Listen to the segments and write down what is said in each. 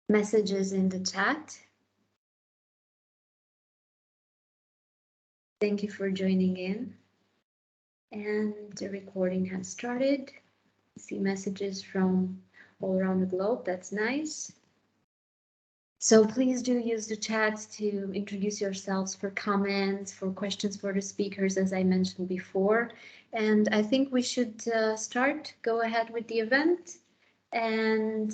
messages in the chat. Thank you for joining in. And the recording has started. See messages from all around the globe. That's nice. So please do use the chat to introduce yourselves for comments, for questions for the speakers, as I mentioned before. And I think we should start, go ahead with the event. And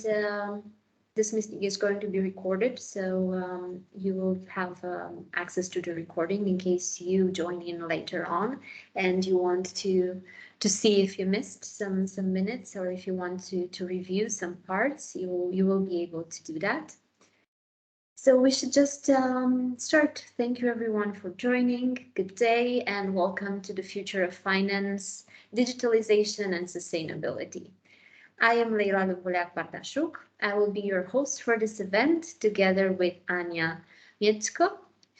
this meeting is going to be recorded, so you will have access to the recording in case you join in later on and you want to see if you missed some minutes, or if you want to review some parts, you will be able to do that. So we should just start. Thank you everyone for joining. Good day and welcome to the Future of Finance, Digitalization and Sustainability. I am Leila Lubuleac-Bartashuk. I will be your host for this event together with Anya Miecko,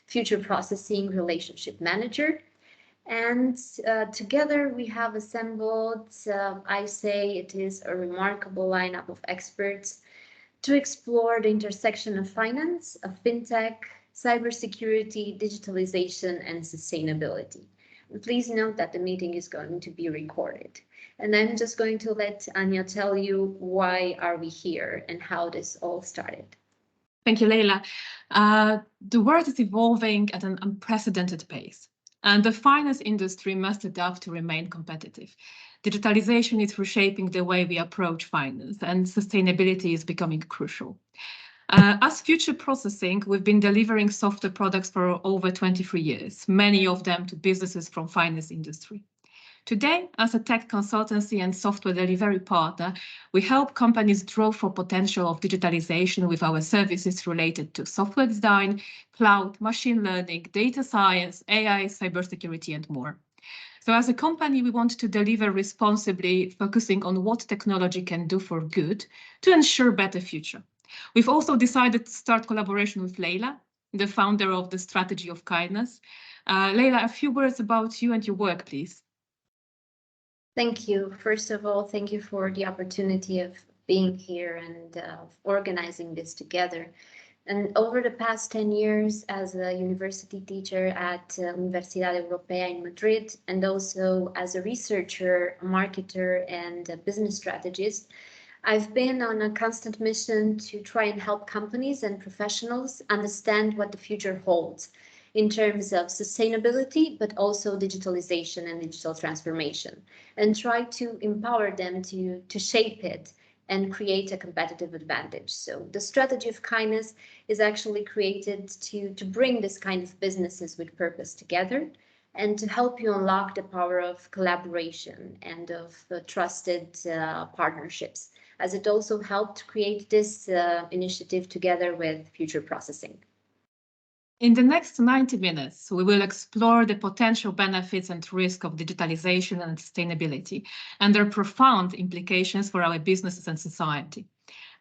Future Processing Relationship Manager. And together we have assembled, I say it is a remarkable lineup of experts to explore the intersection of finance, of fintech, cybersecurity, digitalization, and sustainability. And please note that the meeting is going to be recorded. And I'm just going to let Anya tell you why are we here and how this all started. Thank you, Leila. The world is evolving at an unprecedented pace, and the finance industry must adapt to remain competitive. Digitalization is reshaping the way we approach finance, and sustainability is becoming crucial. As Future Processing, we've been delivering software products for over 23 years, many of them to businesses from finance industry. Today, as a tech consultancy and software delivery partner, we help companies draw for potential of digitalization with our services related to software design, cloud, machine learning, data science, AI, cybersecurity, and more. So as a company, we want to deliver responsibly, focusing on what technology can do for good to ensure better future. We've also decided to start collaboration with Leila, the founder of the Strategy of Kindness. Leila, a few words about you and your work, please. Thank you. First of all, thank you for the opportunity of being here and organizing this together. And over the past 10 years as a university teacher at Universidad Europea in Madrid, and also as a researcher, marketer, and a business strategist, I've been on a constant mission to try and help companies and professionals understand what the future holds in terms of sustainability, but also digitalization and digital transformation, and try to empower them to shape it and create a competitive advantage. So the Strategy of Kindness is actually created to bring this kind of businesses with purpose together and to help you unlock the power of collaboration and of trusted partnerships, as it also helped create this initiative together with Future Processing. In the next 90 minutes, we will explore the potential benefits and risks of digitalization and sustainability and their profound implications for our businesses and society.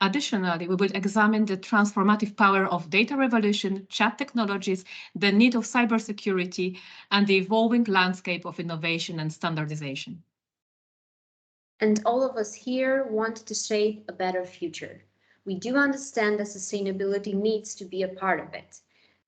Additionally, we will examine the transformative power of data revolution, chat technologies, the need of cybersecurity, and the evolving landscape of innovation and standardization. And all of us here want to shape a better future. We do understand that sustainability needs to be a part of it.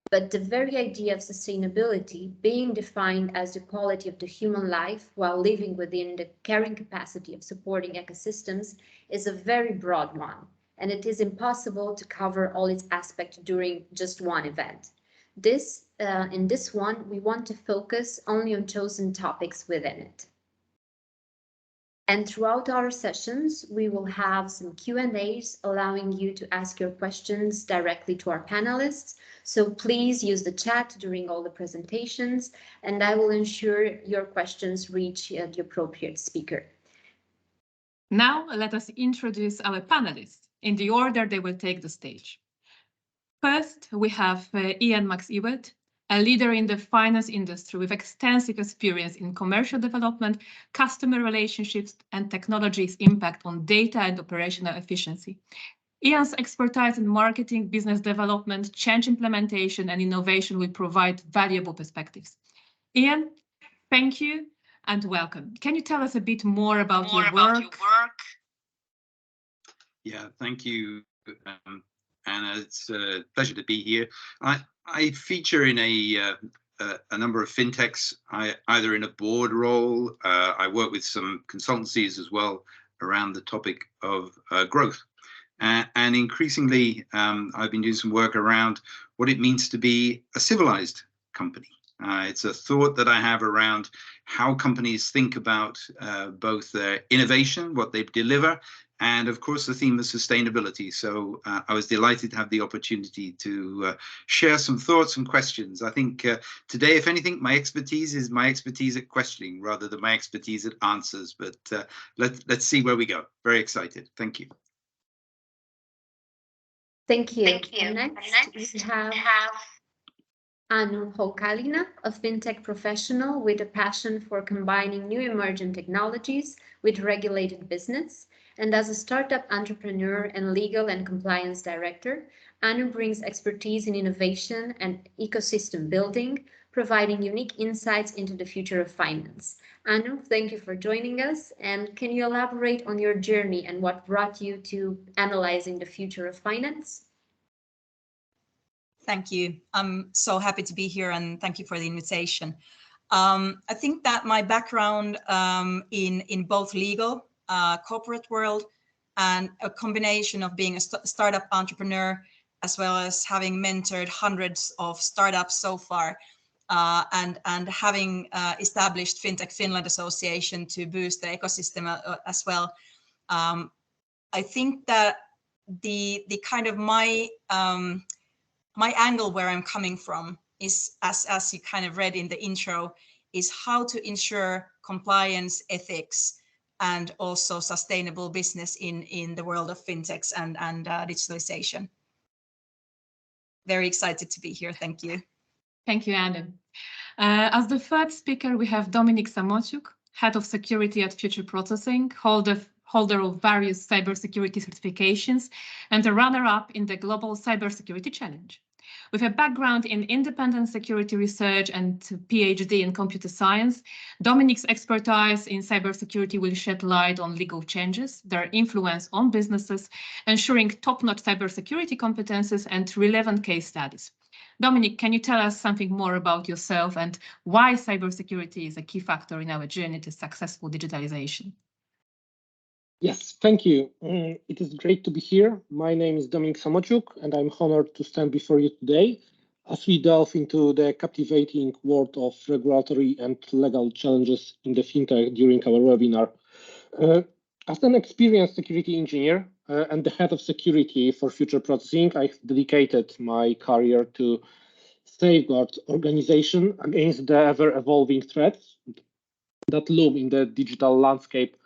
But the very idea of sustainability being defined as the quality of the human life while living within the carrying capacity of supporting ecosystems is a very broad one, and it is impossible to cover all its aspects during just one event. In this one, we want to focus only on chosen topics within it. And throughout our sessions, we will have some Q&As allowing you to ask your questions directly to our panelists. So please use the chat during all the presentations, and I will ensure your questions reach the appropriate speaker. Now, let us introduce our panelists in the order they will take the stage. First, we have Ian Max-Ewert, a leader in the finance industry with extensive experience in commercial development, customer relationships, and technology's impact on data and operational efficiency. Ian's expertise in marketing, business development, change implementation, and innovation will provide valuable perspectives. Ian, thank you and welcome. Can you tell us a bit more about your work? Yeah, thank you. and it's a pleasure to be here. I feature in a number of fintechs, either in a board role. I work with some consultancies as well around the topic of growth. And increasingly, I've been doing some work around what it means to be a civilized company. It's a thought that I have around how companies think about both their innovation, what they deliver, and of course the theme of sustainability. So I was delighted to have the opportunity to share some thoughts and questions. I think today, if anything, my expertise is my expertise at questioning rather than my expertise at answers. But let's see where we go. Very excited. Thank you. Thank you. Next, we have Anu Hokalina, a fintech professional with a passion for combining new emerging technologies with regulated business. And as a startup entrepreneur and legal and compliance director, Anu brings expertise in innovation and ecosystem building, providing unique insights into the future of finance. Anu, thank you for joining us. And can you elaborate on your journey and what brought you to analyzing the future of finance? Thank you. I'm so happy to be here, and thank you for the invitation. I think that my background in both legal, corporate world, and a combination of being a startup entrepreneur, as well as having mentored hundreds of startups so far, and having established Fintech Finland Association to boost the ecosystem as well. I think that the kind of my angle where I'm coming from is, as you kind of read in the intro, is how to ensure compliance, ethics, and also sustainable business in the world of fintechs and digitalization. Very excited to be here. Thank you. Thank you, Anna. As the third speaker, we have Dominik Samociuk, Head of Security at Future Processing, holder of various cybersecurity certifications, and a runner-up in the Global Cybersecurity Challenge. With a background in independent security research and PhD in computer science, Dominik's expertise in cybersecurity will shed light on legal changes, their influence on businesses, ensuring top-notch cybersecurity competences and relevant case studies. Dominik, can you tell us something more about yourself and why cybersecurity is a key factor in our journey to successful digitalization? Yes, thank you. It is great to be here. My name is Dominik Samociuk, and I'm honored to stand before you today as we delve into the captivating world of regulatory and legal challenges in the fintech during our webinar. As an experienced security engineer and the head of security for Future Processing, I've dedicated my career to safeguard organization against the ever-evolving threats that loom in the digital landscape.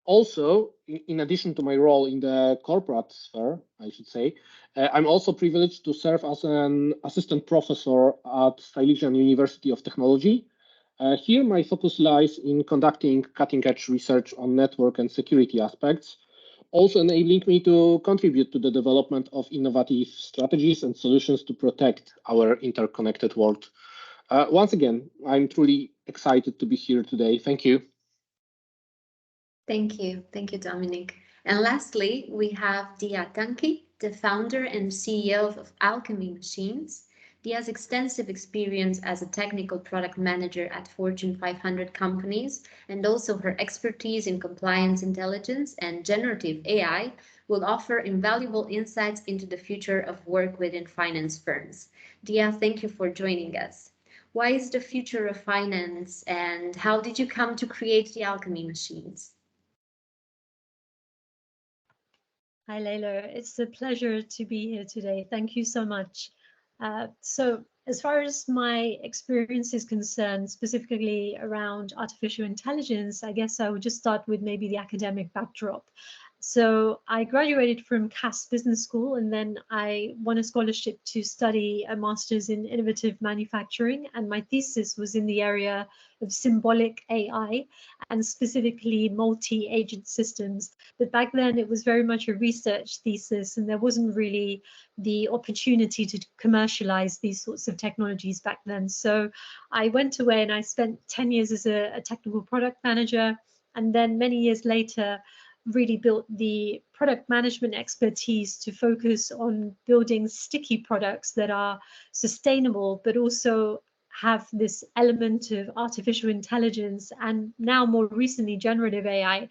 Also, in addition to my role in the corporate sphere, I should say, I'm also privileged to serve as an assistant professor at Silesian University of Technology. Here, my focus lies in conducting cutting-edge research on network and security aspects, also enabling me to contribute to the development of innovative strategies and solutions to protect our interconnected world. Once again, I'm truly excited to be here today. Thank you. Thank you, Dominik. And lastly, we have Dia Tanki, the founder and CEO of Alchemy Machines. Dia's extensive experience as a technical product manager at Fortune 500 companies and also her expertise in compliance intelligence and generative AI will offer invaluable insights into the future of work within finance firms. Dia, thank you for joining us. Why is the future of finance, and how did you come to create the Alchemy Machines? Hi, Leila. It's a pleasure to be here today. Thank you so much. So as far as my experience is concerned, specifically around artificial intelligence, I guess I would just start with maybe the academic backdrop. So I graduated from Cass Business School, and then I won a scholarship to study a master's in innovative manufacturing. And my thesis was in the area of symbolic AI and specifically multi-agent systems. But back then it was very much a research thesis, and there wasn't really the opportunity to commercialize these sorts of technologies back then. So I went away and I spent 10 years as a technical product manager. And then many years later, really built the product management expertise to focus on building sticky products that are sustainable, but also have this element of artificial intelligence and now more recently generative AI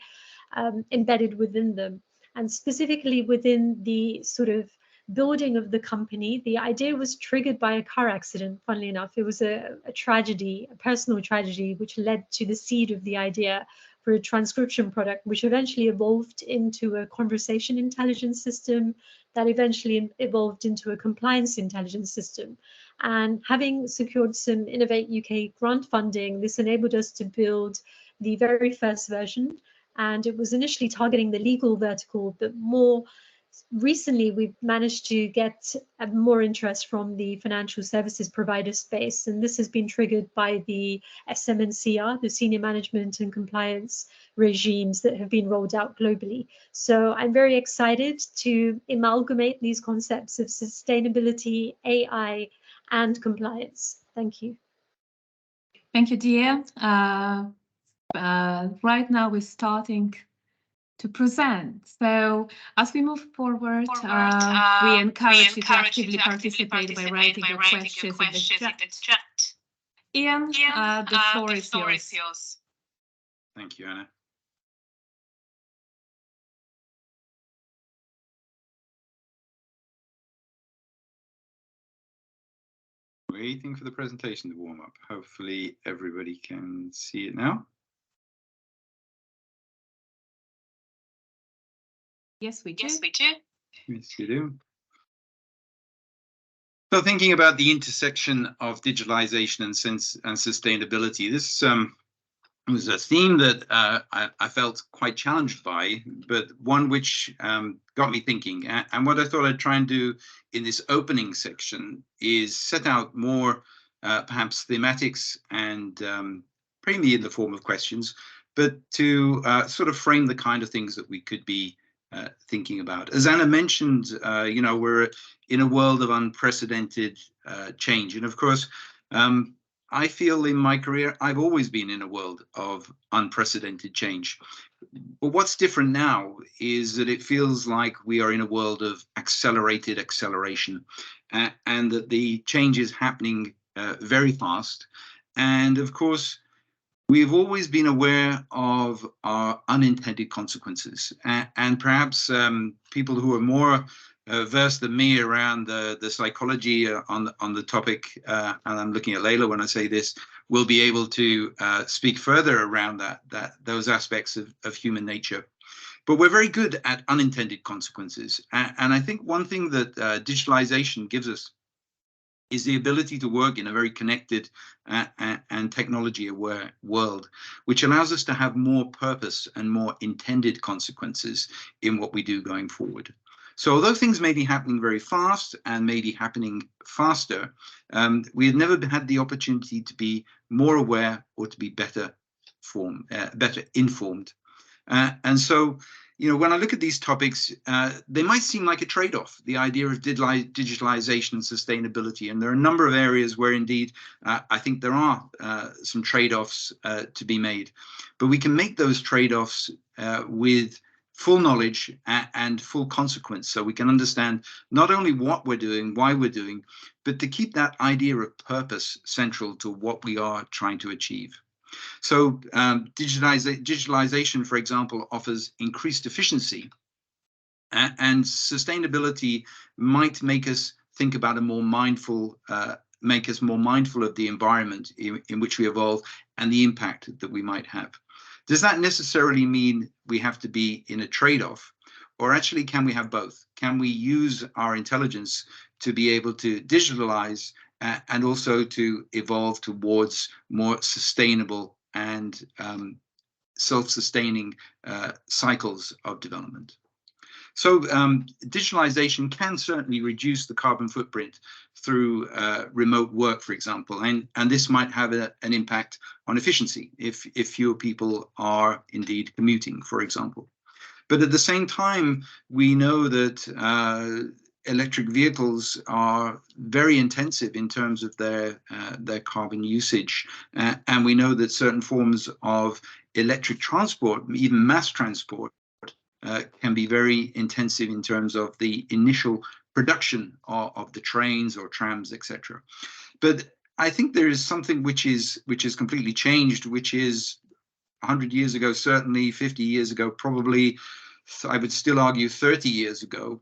embedded within them. And specifically within the sort of building of the company, the idea was triggered by a car accident, funnily enough. It was a tragedy, a personal tragedy, which led to the seed of the idea for a transcription product, which eventually evolved into a conversation intelligence system that eventually evolved into a compliance intelligence system. And having secured some Innovate UK grant funding, this enabled us to build the very first version. And it was initially targeting the legal vertical, but more recently we've managed to get more interest from the financial services provider space. And this has been triggered by the SMNCR, the senior management and compliance regimes that have been rolled out globally. So I'm very excited to amalgamate these concepts of sustainability, AI, and compliance. Thank you. Thank you, Dia. Right now we're starting to present. So as we move forward, we encourage you to actively participate by writing your questions in the chat. Ian, the floor is yours. Thank you, Anna. Waiting for the presentation to warm up. Hopefully everybody can see it now. Yes, we do. Yes, you do. So thinking about the intersection of digitalization and sustainability, this was a theme that I felt quite challenged by, but one which got me thinking. And what I thought I'd try and do in this opening section is set out more perhaps thematics and mainly in the form of questions, but to sort of frame the kind of things that we could be thinking about. As Anna mentioned, you know, we're in a world of unprecedented change. And of course, I feel in my career, I've always been in a world of unprecedented change. But what's different now is that it feels like we are in a world of accelerated acceleration, and that the change is happening very fast. And of course, we've always been aware of our unintended consequences, and perhaps people who are more versed than me around the psychology on the topic, and I'm looking at Layla when I say this, will be able to speak further around those aspects of human nature. But we're very good at unintended consequences, and I think one thing that digitalization gives us is the ability to work in a very connected and technology-aware world, which allows us to have more purpose and more intended consequences in what we do going forward. So although things may be happening very fast and may be happening faster, we have never had the opportunity to be more aware or to be better informed. And so, you know, when I look at these topics, they might seem like a trade-off, the idea of digitalization and sustainability. And there are a number of areas where indeed, I think there are some trade-offs to be made. But we can make those trade-offs with full knowledge and full consequence. So we can understand not only what we're doing, why we're doing, but to keep that idea of purpose central to what we are trying to achieve. So digitalization, for example, offers increased efficiency, and sustainability might make us think about a more mindful, make us more mindful of the environment in which we evolve and the impact that we might have. Does that necessarily mean we have to be in a trade-off? Or actually, can we have both? Can we use our intelligence to be able to digitalize and also to evolve towards more sustainable and self-sustaining cycles of development? So digitalization can certainly reduce the carbon footprint through remote work, for example, and this might have an impact on efficiency if fewer people are indeed commuting, for example. But at the same time, we know that electric vehicles are very intensive in terms of their carbon usage, and we know that certain forms of electric transport, even mass transport, can be very intensive in terms of the initial production of the trains or trams, etc. But I think there is something which is completely changed, which is 100 years ago, certainly 50 years ago, probably, I would still argue 30 years ago,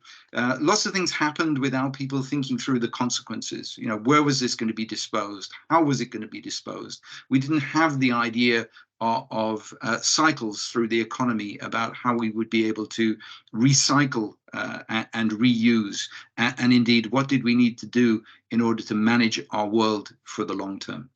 lots of things happened without people thinking through the consequences. You know, where was this going to be disposed? How was it going to be disposed? We didn't have the idea of cycles through the economy about how we would be able to recycle and reuse. And indeed, what did we need to do in order to manage our world for the long term?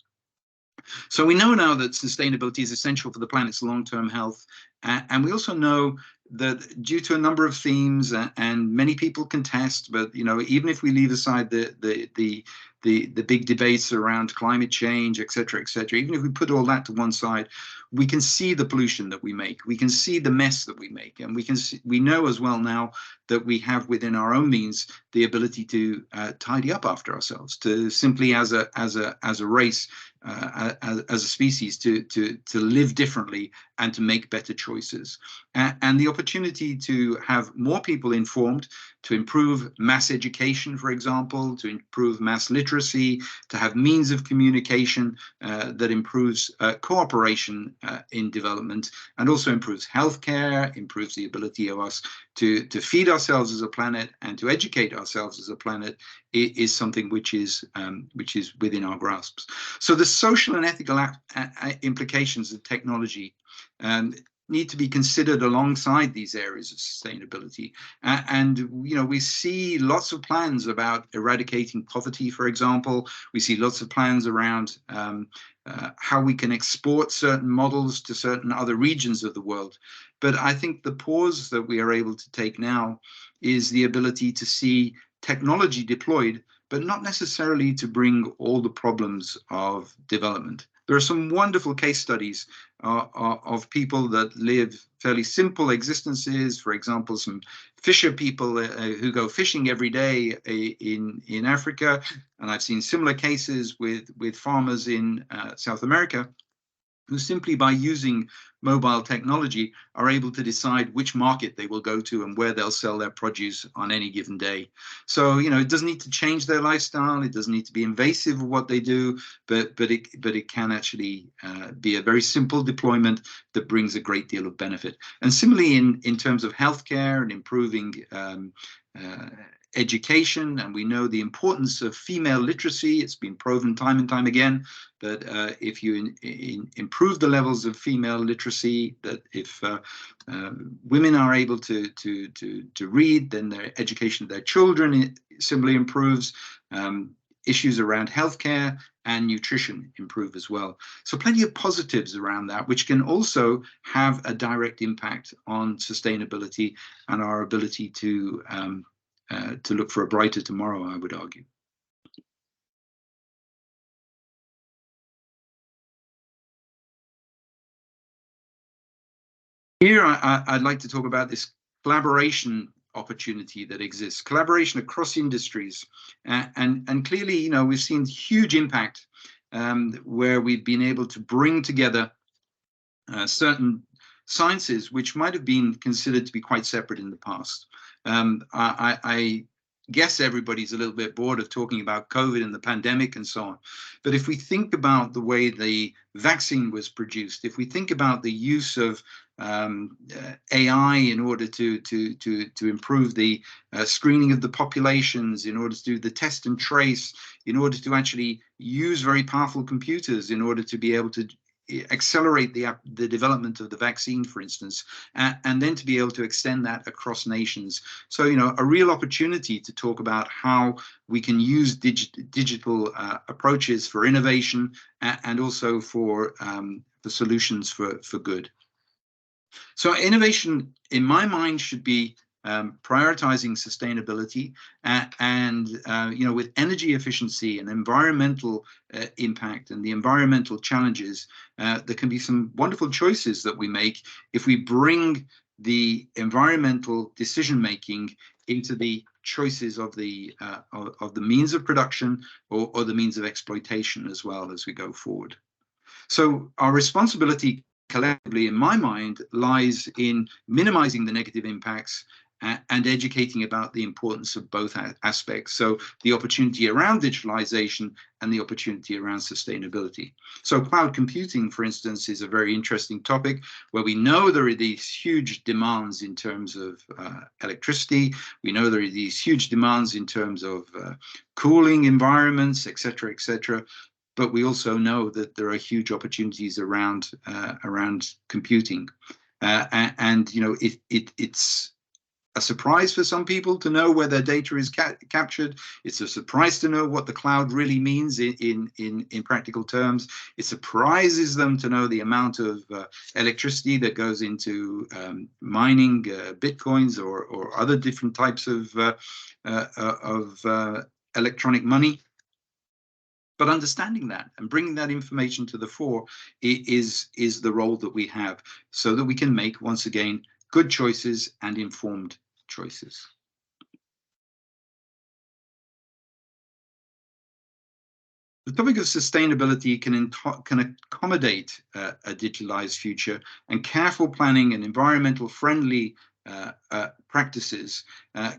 So we know now that sustainability is essential for the planet's long-term health. And we also know that due to a number of themes, and many people contest, but you know, even if we leave aside the big debates around climate change, et cetera, even if we put all that to one side, we can see the pollution that we make. We can see the mess that we make, and we know as well now that we have within our own means the ability to tidy up after ourselves, to simply as a race, as a species, to live differently and to make better choices. And the opportunity to have more people informed, to improve mass education, for example, to improve mass literacy, to have means of communication that improves cooperation in development, and also improves healthcare, improves the ability of us to feed ourselves as a planet and to educate ourselves as a planet, is something which is within our grasps. So the social and ethical implications of technology need to be considered alongside these areas of sustainability. And you know, we see lots of plans about eradicating poverty, for example. We see lots of plans around how we can export certain models to certain other regions of the world. But I think the pause that we are able to take now is the ability to see technology deployed, but not necessarily to bring all the problems of development. There are some wonderful case studies of people that live fairly simple existences. For example, some fisher people who go fishing every day in Africa. And I've seen similar cases with farmers in South America, who simply by using mobile technology are able to decide which market they will go to and where they'll sell their produce on any given day. So, you know, it doesn't need to change their lifestyle. It doesn't need to be invasive of what they do, but it can actually be a very simple deployment that brings a great deal of benefit. And similarly, in terms of healthcare and improving education, and we know the importance of female literacy. It's been proven time and time again that if you improve the levels of female literacy, that if women are able to read, then their education of their children similarly improves. Issues around healthcare and nutrition improve as well. So plenty of positives around that, which can also have a direct impact on sustainability and our ability to look for a brighter tomorrow, I would argue. Here, I'd like to talk about this collaboration opportunity that exists, collaboration across industries. And clearly, you know, we've seen huge impact where we've been able to bring together certain sciences which might have been considered to be quite separate in the past. I guess everybody's a little bit bored of talking about COVID and the pandemic and so on. But if we think about the way the vaccine was produced, if we think about the use of AI in order to improve the screening of the populations, in order to do the test and trace, in order to actually use very powerful computers in order to be able to accelerate the development of the vaccine, for instance, and then to be able to extend that across nations. So, you know, a real opportunity to talk about how we can use digital approaches for innovation and also for the solutions for good. So innovation, in my mind, should be prioritizing sustainability and you know, with energy efficiency and environmental impact and the environmental challenges, there can be some wonderful choices that we make if we bring the environmental decision making into the choices of the means of production or the means of exploitation as well as we go forward. So our responsibility collectively, in my mind, lies in minimizing the negative impacts and educating about the importance of both aspects. So the opportunity around digitalization and the opportunity around sustainability. So cloud computing, for instance, is a very interesting topic where we know there are these huge demands in terms of electricity. We know there are these huge demands in terms of cooling environments, et cetera, but we also know that there are huge opportunities around computing, and you know it's a surprise for some people to know where their data is captured. It's a surprise to know what the cloud really means in practical terms. It surprises them to know the amount of electricity that goes into mining bitcoins or other different types of electronic money. But understanding that and bringing that information to the fore is the role that we have, so that we can make, once again, good choices and informed choices. The topic of sustainability can accommodate a digitalized future, and careful planning and environmental friendly practices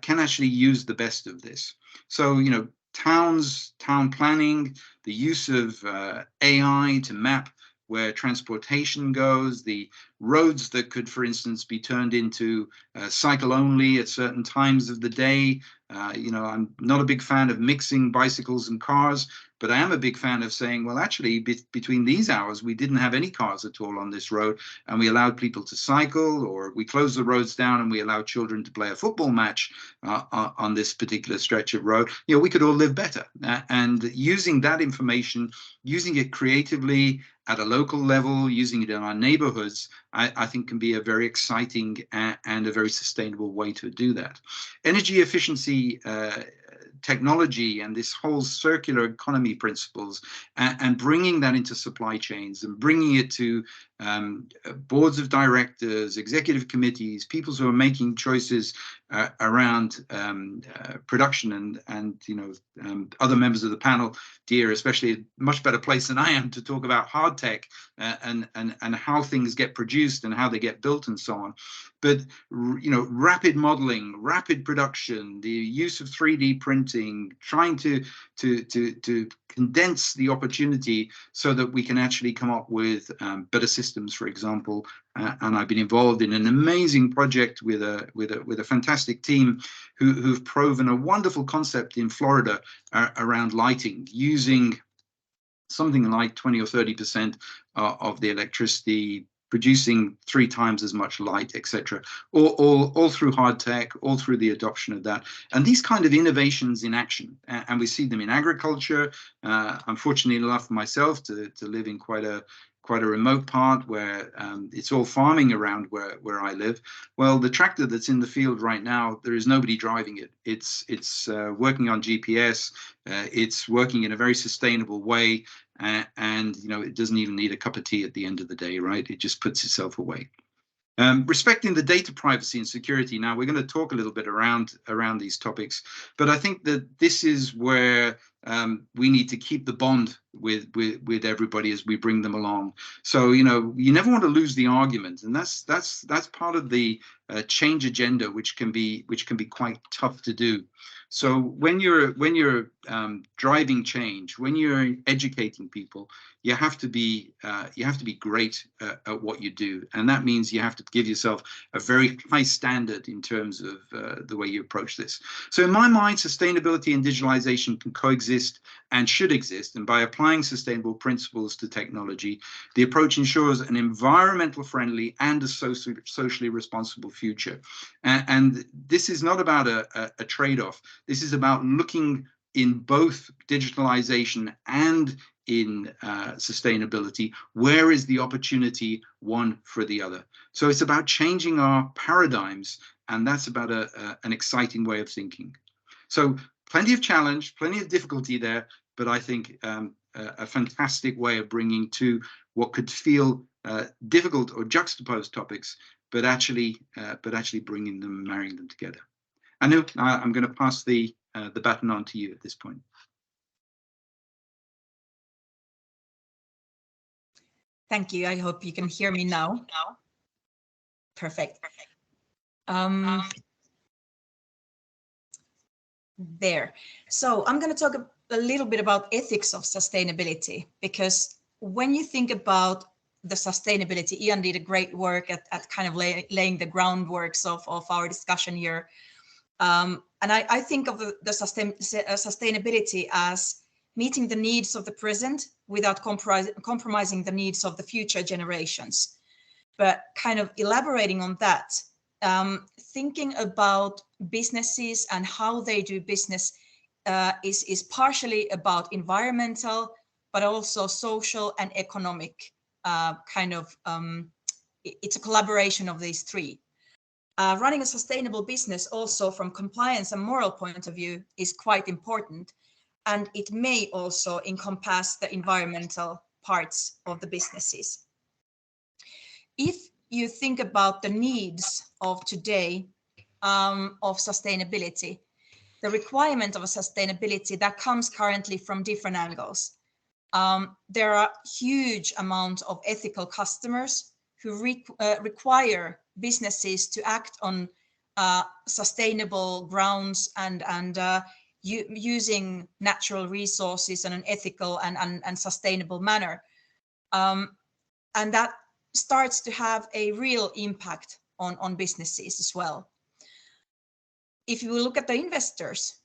can actually use the best of this. So, you know, town planning, the use of AI to map where transportation goes, the roads that could, for instance, be turned into cycle only at certain times of the day. You know, I'm not a big fan of mixing bicycles and cars, but I am a big fan of saying, well, actually, between these hours, we didn't have any cars at all on this road, and we allowed people to cycle, or we closed the roads down and we allowed children to play a football match on this particular stretch of road. You know, we could all live better. And using that information, using it creatively at a local level, using it in our neighborhoods, I think can be a very exciting and a very sustainable way to do that. Energy efficiency technology and this whole circular economy principles, and bringing that into supply chains and bringing it to boards of directors, executive committees, people who are making choices around production, and you know, other members of the panel, dear, especially, a much better place than I am to talk about hard tech and how things get produced and how they get built and so on. But you know, rapid modeling, rapid production, the use of 3D printing, trying to condense the opportunity so that we can actually come up with better systems, for example. And I've been involved in an amazing project with a fantastic team who've proven a wonderful concept in Florida around lighting, using something like 20 or 30% of the electricity, producing 3 times as much light, etc. All through hard tech, all through the adoption of that. And these kind of innovations in action, and we see them in agriculture. I'm fortunate enough myself to live in quite a remote part where it's all farming around where I live. Well, the tractor that's in the field right now, there is nobody driving it. It's working on GPS. It's working in a very sustainable way, and you know, it doesn't even need a cup of tea at the end of the day, right? It just puts itself away. Respecting the data privacy and security. Now, we're going to talk a little bit around these topics, but I think that this is where we need to keep the bond with everybody as we bring them along. So, you know, you never want to lose the argument, and that's part of the change agenda, which can be quite tough to do. So when you're driving change, when you're educating people, you have to be great at what you do, and that means you have to give yourself a very high standard in terms of the way you approach this. So in my mind, sustainability and digitalization can coexist and should exist, and by applying sustainable principles to technology, the approach ensures an environmental friendly and a socially responsible future. And this is not about a trade-off. This is about looking in both digitalization and in sustainability, where is the opportunity one for the other? So it's about changing our paradigms, and that's about an exciting way of thinking. So plenty of challenge, plenty of difficulty there, but I think a fantastic way of bringing to what could feel difficult or juxtaposed topics, but actually bringing them, marrying them together. Anu, I'm going to pass the baton on to you at this point. Thank you. I hope you can hear me now. Perfect. There. So I'm going to talk a little bit about ethics of sustainability, because when you think about the sustainability, Ian did a great work at kind of laying the groundworks of our discussion here. And I think of the sustainability as meeting the needs of the present without compromising the needs of the future generations. But kind of elaborating on that, thinking about businesses and how they do business is partially about environmental, but also social and economic it's a collaboration of these three. Running a sustainable business also from compliance and moral point of view is quite important, and it may also encompass the environmental parts of the businesses. If you think about the needs of today of sustainability, the requirement of a sustainability that comes currently from different angles. There are huge amounts of ethical customers who require businesses to act on sustainable grounds and using natural resources in an ethical and sustainable manner. And that starts to have a real impact on businesses as well. If you look at the investors,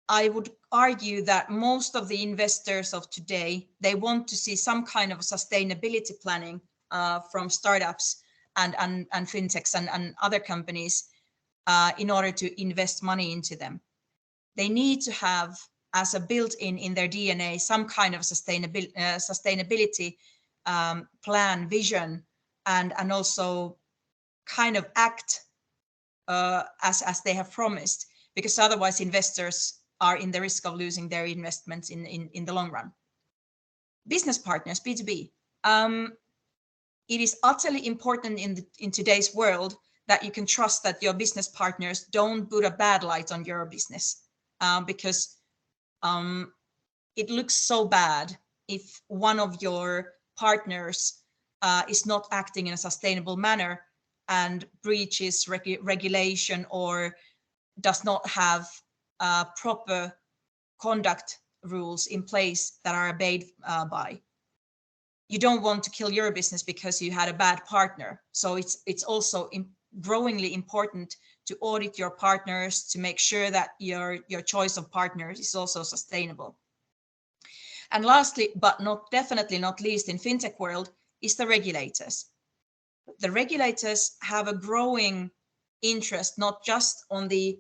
I would argue that most of the investors of today, they want to see some kind of sustainability planning from startups and fintechs and other companies in order to invest money into them. They need to have, as a built-in in their DNA, some kind of sustainability plan, vision, and also kind of act as they have promised, because otherwise investors are in the risk of losing their investments in the long run. Business partners, B2B. It is utterly important in today's world that you can trust that your business partners don't put a bad light on your business, because it looks so bad if one of your partners is not acting in a sustainable manner and breaches regulation or does not have proper conduct rules in place that are obeyed by. You don't want to kill your business because you had a bad partner. So it's also growingly important to audit your partners to make sure that your choice of partners is also sustainable. And lastly, but definitely not least in fintech world, is the regulators. The regulators have a growing interest, not just on the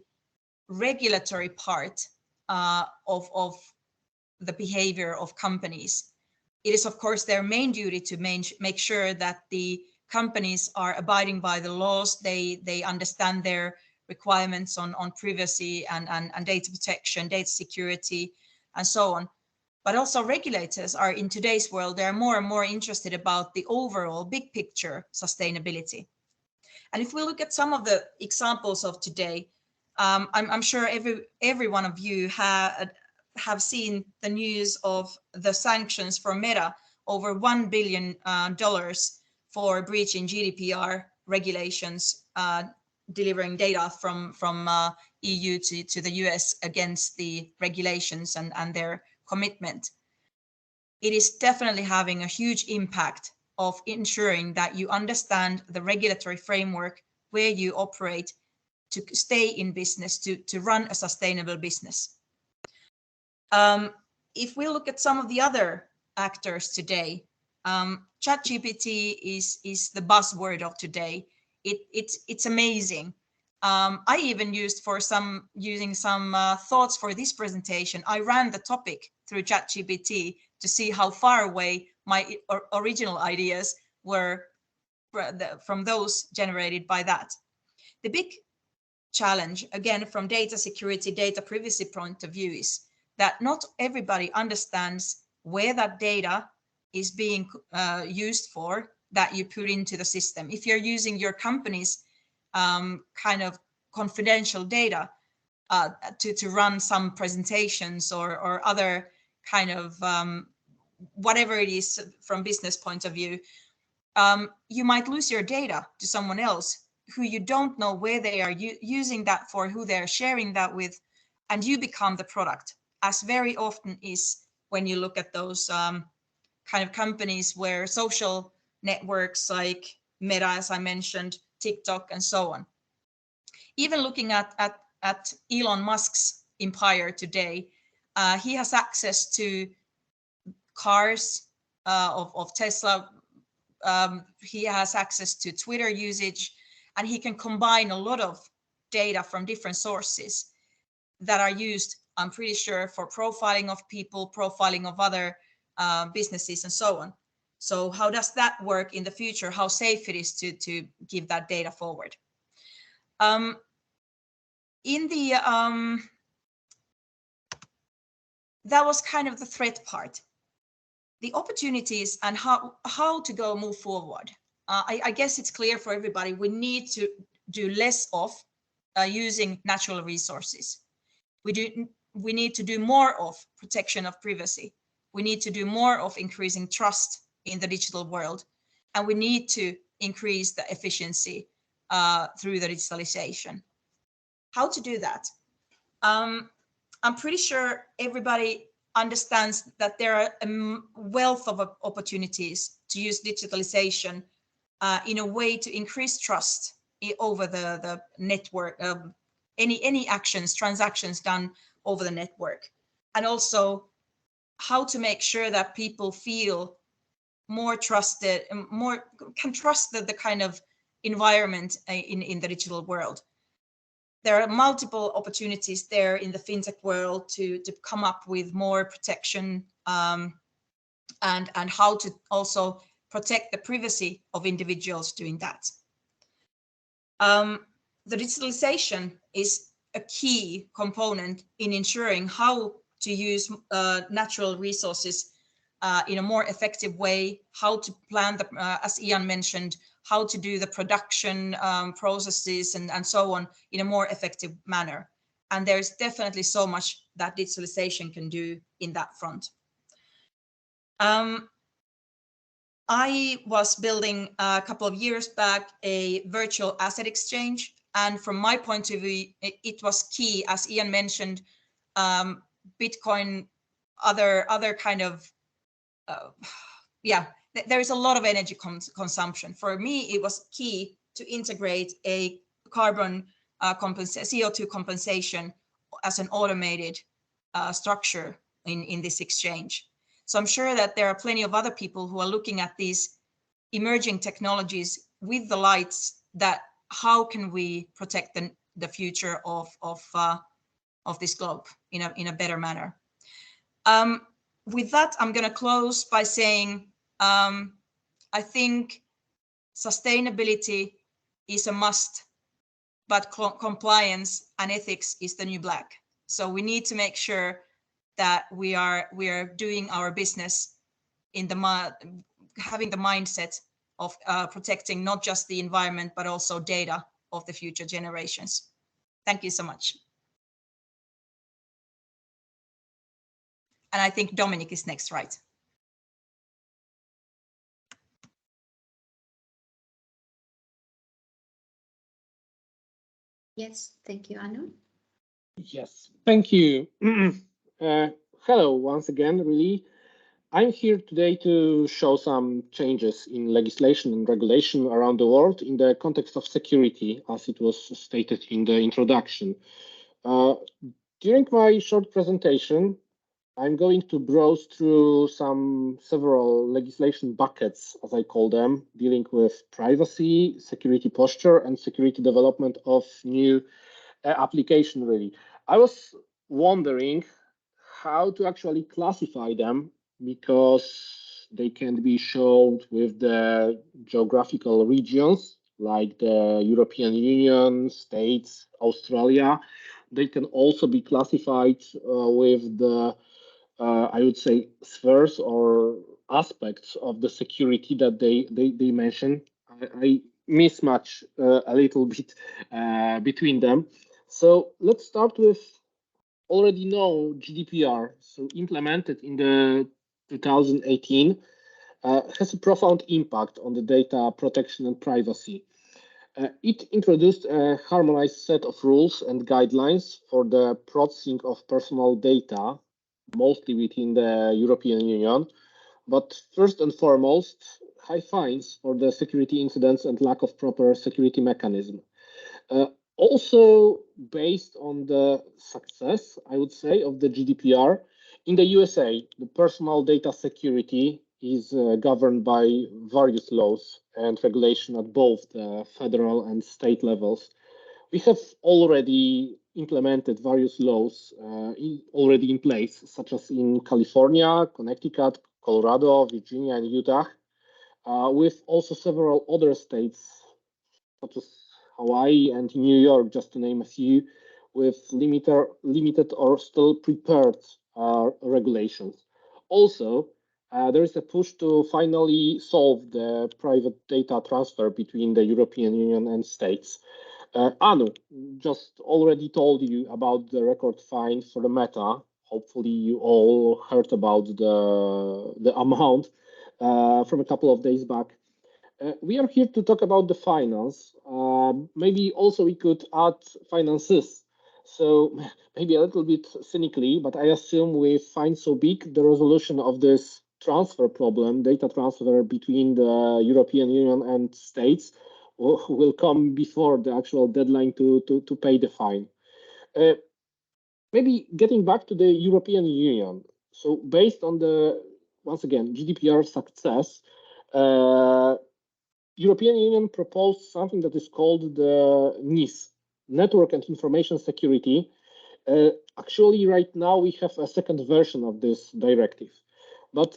regulatory part of the behavior of companies. It is, of course, their main duty to make sure that the companies are abiding by the laws. They understand their requirements on privacy and data protection, data security, and so on. But also regulators are, in today's world, they're more and more interested about the overall big picture sustainability. And if we look at some of the examples of today, I'm sure every one of you have seen the news of the sanctions for Meta, over $1 billion for breaching GDPR regulations, delivering data from EU to the US against the regulations and their commitment. It is definitely having a huge impact of ensuring that you understand the regulatory framework where you operate to stay in business, to run a sustainable business. If we look at some of the other actors today, ChatGPT is the buzzword of today. It's amazing. I even using some thoughts for this presentation. I ran the topic through ChatGPT to see how far away my original ideas were from those generated by that. The big challenge, again, from data security, data privacy point of view, is that not everybody understands where that data is being used for, that you put into the system. If you're using your company's kind of confidential data to run some presentations or other kind of whatever it is from business point of view, you might lose your data to someone else who you don't know where they are using that for, who they're sharing that with, and you become the product, as very often is when you look at those kind of companies where social networks like Meta, as I mentioned, TikTok, and so on. Even looking at Elon Musk's empire today, he has access to cars of Tesla. He has access to Twitter usage, and he can combine a lot of data from different sources that are used, I'm pretty sure, for profiling of people, profiling of other businesses, and so on. So how does that work in the future? How safe it is to give that data forward? That was kind of the threat part. The opportunities and how to move forward. I guess it's clear for everybody, we need to do less of using natural resources. We need to do more of protection of privacy. We need to do more of increasing trust in the digital world. And we need to increase the efficiency through the digitalization. How to do that? I'm pretty sure everybody understands that there are a wealth of opportunities to use digitalization in a way to increase trust over the network, any actions, transactions done over the network, and also how to make sure that people feel more trusted and can trust the kind of environment in the digital world. There are multiple opportunities there in the fintech world to come up with more protection and how to also protect the privacy of individuals doing that. The digitalization is a key component in ensuring how to use natural resources in a more effective way, how to plan, as Ian mentioned, how to do the production processes and so on in a more effective manner. And there's definitely so much that digitalization can do in that front. I was building a couple of years back a virtual asset exchange. And from my point of view, it was key, as Ian mentioned, Bitcoin, other kind of, there is a lot of energy consumption. For me, it was key to integrate a carbon CO2 compensation as an automated structure in this exchange. So I'm sure that there are plenty of other people who are looking at these emerging technologies with the lights that how can we protect the future of this globe in a better manner. With that, I'm going to close by saying I think sustainability is a must, but compliance and ethics is the new black. So we need to make sure that we are doing our business in having the mindset of protecting not just the environment, but also data of the future generations. Thank you so much. And I think Dominic is next, right? Yes, thank you, Anu. Yes, thank you. Hello once again, really. I'm here today to show some changes in legislation and regulation around the world in the context of security, as it was stated in the introduction. During my short presentation, I'm going to browse through several legislation buckets, as I call them, dealing with privacy, security posture, and security development of new application, really. I was wondering how to actually classify them, because they can be shown with the geographical regions like the European Union, States, Australia. They can also be classified with the, I would say, spheres or aspects of the security that they mention. I mismatch a little bit between them. So let's start with already know GDPR, so implemented in the 2018 has a profound impact on the data protection and privacy. It introduced a harmonized set of rules and guidelines for the processing of personal data, mostly within the European Union. But first and foremost, high fines for the security incidents and lack of proper security mechanism. Also, based on the success, I would say, of the GDPR, in the USA, the personal data security is governed by various laws and regulation at both the federal and state levels. We have already implemented various laws already in place, such as in California, Connecticut, Colorado, Virginia, and Utah, with also several other states, such as Hawaii and New York, just to name a few, with limited or still prepared regulations. Also, there is a push to finally solve the private data transfer between the European Union and states. Anu just already told you about the record fine for the Meta. Hopefully, you all heard about the amount from a couple of days back. We are here to talk about the finance. Maybe also we could add finances. So maybe a little bit cynically, but I assume with fine so big, the resolution of this transfer problem, data transfer between the European Union and states, will come before the actual deadline to pay the fine. Maybe getting back to the European Union. So based on the, once again, GDPR success, European Union proposed something that is called the NIS, Network and Information Security. Actually, right now we have a second version of this directive. But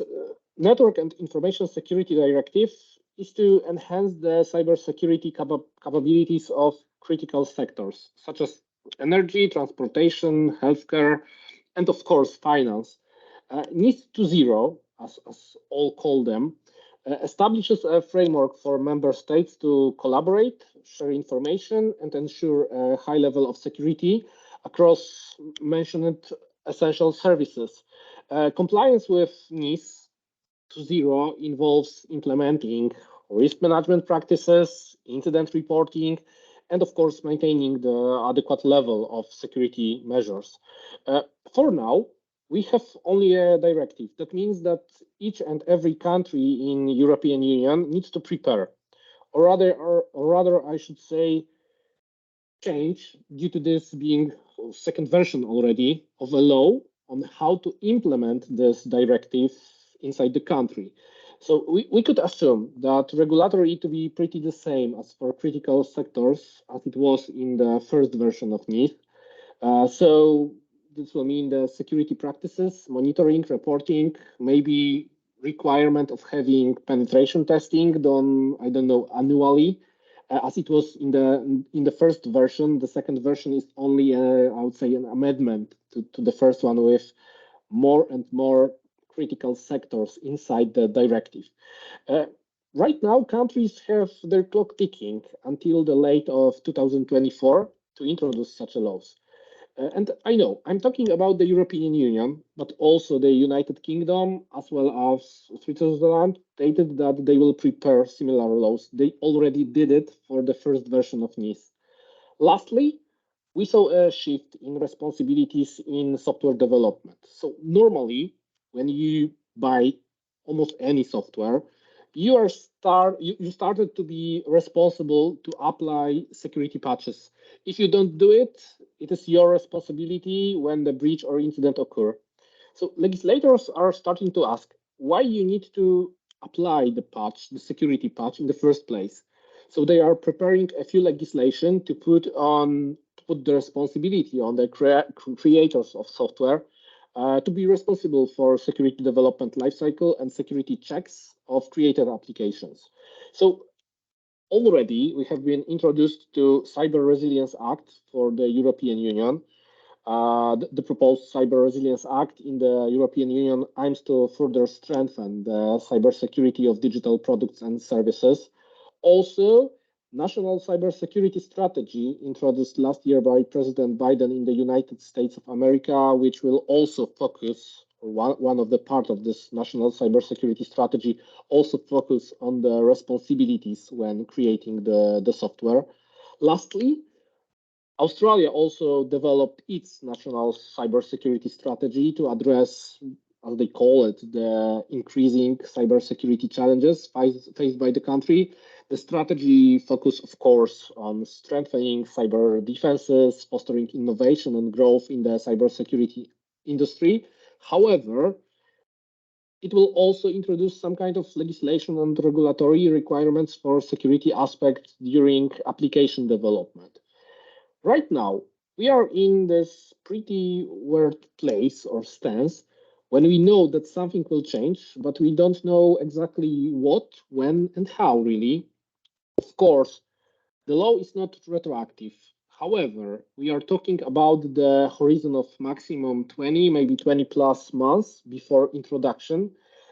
Network and Information Security Directive is to enhance the cybersecurity capabilities of critical sectors, such as energy, transportation, healthcare, and of course, finance. NIS 2.0, as all call them, establishes a framework for member states to collaborate, share information, and ensure a high level of security across mentioned essential services. Compliance with NIS 2.0 involves implementing risk management practices, incident reporting, and of course, maintaining the adequate level of security measures. For now, we have only a directive. That means that each and every country in European Union needs to prepare, or rather, I should say, change due to this being second version already of a law on how to implement this directive inside the country. So we could assume that regulatory to be pretty the same as for critical sectors as it was in the first version of NIS. So this will mean the security practices, monitoring, reporting, maybe requirement of having penetration testing done, I don't know, annually, as it was in the first version. The second version is only, I would say, an amendment to the first one with more and more critical sectors inside the directive. Right now, countries have their clock ticking until the late of 2024 to introduce such a laws. And I know I'm talking about the European Union, but also the United Kingdom, as well as Switzerland, stated that they will prepare similar laws. They already did it for the first version of NIS. Lastly, we saw a shift in responsibilities in software development. So normally, when you buy almost any software, you started to be responsible to apply security patches. If you don't do it, it is your responsibility when the breach or incident occur. So legislators are starting to ask why you need to apply the patch, the security patch in the first place. So they are preparing a few legislation to put the responsibility on the creators of software to be responsible for security development lifecycle and security checks of created applications. So already we have been introduced to Cyber Resilience Act for the European Union. The proposed Cyber Resilience Act in the European Union aims to further strengthen the cybersecurity of digital products and services. Also, National Cybersecurity Strategy introduced last year by President Biden in the United States of America, which will also focus one of the part of this national cybersecurity strategy, also focus on the responsibilities when creating the software. Lastly, Australia also developed its national cybersecurity strategy to address, as they call it, the increasing cybersecurity challenges faced by the country. The strategy focused, of course, on strengthening cyber defenses, fostering innovation and growth in the cybersecurity industry. However, it will also introduce some kind of legislation and regulatory requirements for security aspects during application development. Right now, we are in this pretty weird place or stance when we know that something will change, but we don't know exactly what, when, and how, really. Of course, the law is not retroactive. However, we are talking about the horizon of maximum 20, maybe 20 plus months before introduction.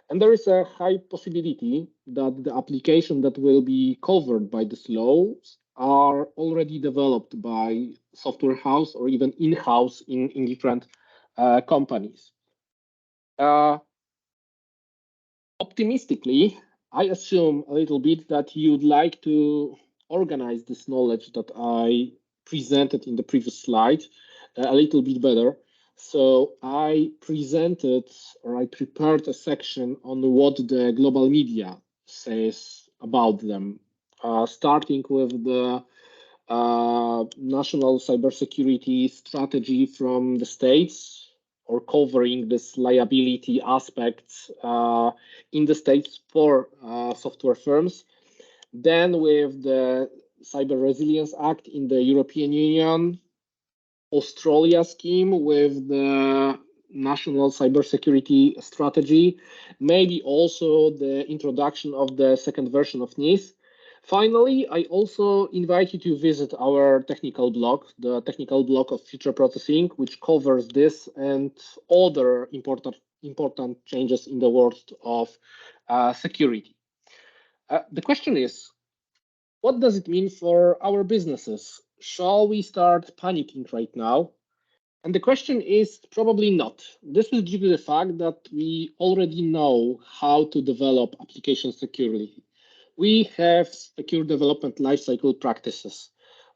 And there is a high possibility that the application that will be covered by this law are already developed by software house or even in-house in different companies. Optimistically, I assume a little bit that you'd like to organize this knowledge that I presented in the previous slide a little bit better. So I presented, or I prepared a section on what the global media says about them, starting with the national cybersecurity strategy from the States, or covering this liability aspects in the States for software firms. Then with the Cyber Resilience Act in the European Union, Australia scheme with the national cybersecurity strategy, maybe also the introduction of the second version of NIS. Finally, I also invite you to visit our technical blog, the technical blog of future processing, which covers this and other important changes in the world of security. The question is, what does it mean for our businesses? Shall we start panicking right now? And the question is probably not. This is due to the fact that we already know how to develop applications securely. We have secure development lifecycle practices.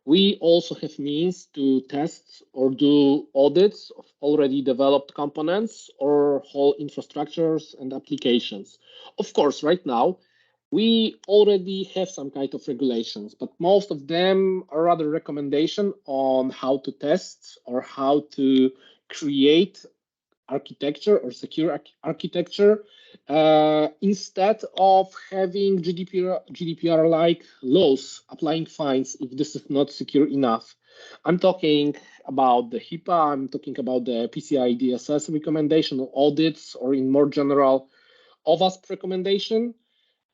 We also have means to test or do audits of already developed components or whole infrastructures and applications. Of course, right now, we already have some kind of regulations, but most of them are rather recommendation on how to test or how to create architecture or secure architecture instead of having GDPR-like laws applying fines if this is not secure enough. I'm talking about the HIPAA, I'm talking about the PCI DSS recommendation audits, or in more general, OWASP recommendation.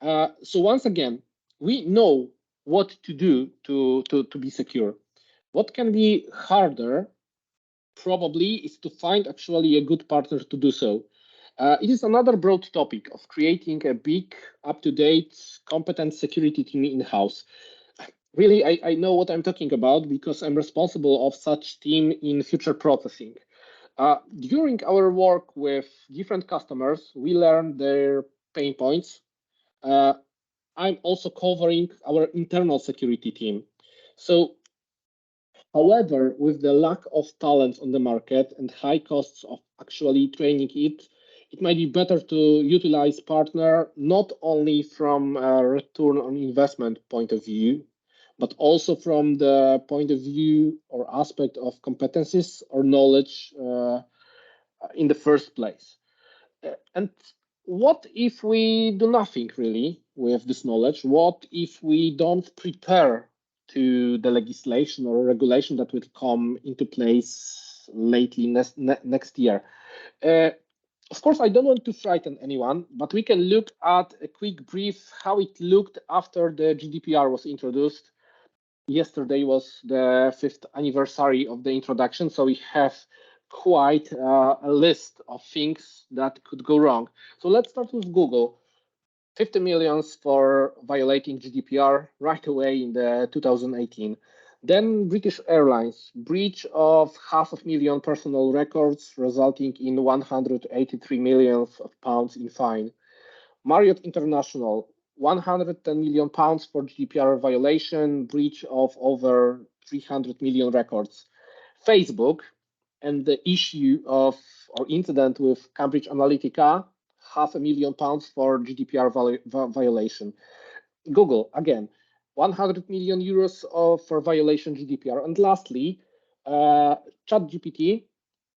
So once again, we know what to do to be secure. What can be harder probably is to find actually a good partner to do so. It is another broad topic of creating a big, up-to-date, competent security team in-house. Really, I know what I'm talking about because I'm responsible of such team in future processing. During our work with different customers, we learn their pain points. I'm also covering our internal security team. So, however, with the lack of talent on the market and high costs of actually training it might be better to utilize partner not only from a return on investment point of view, but also from the point of view or aspect of competencies or knowledge in the first place. And what if we do nothing really with this knowledge? What if we don't prepare to the legislation or regulation that will come into place lately next year? Of course, I don't want to frighten anyone, but we can look at a quick brief how it looked after the GDPR was introduced. Yesterday was the 5th anniversary of the introduction, so we have quite a list of things that could go wrong. So let's start with Google. 50 millions for violating GDPR right away in the 2018. Then British Airlines, breach of 500,000 personal records, resulting in 183 million pounds in fine. Marriott International, 110 million pounds for GDPR violation, breach of over 300 million records. Facebook and the issue of or incident with Cambridge Analytica, 500,000 pounds for GDPR violation. Google, again, 100 million euros for violation GDPR. And lastly, ChatGPT,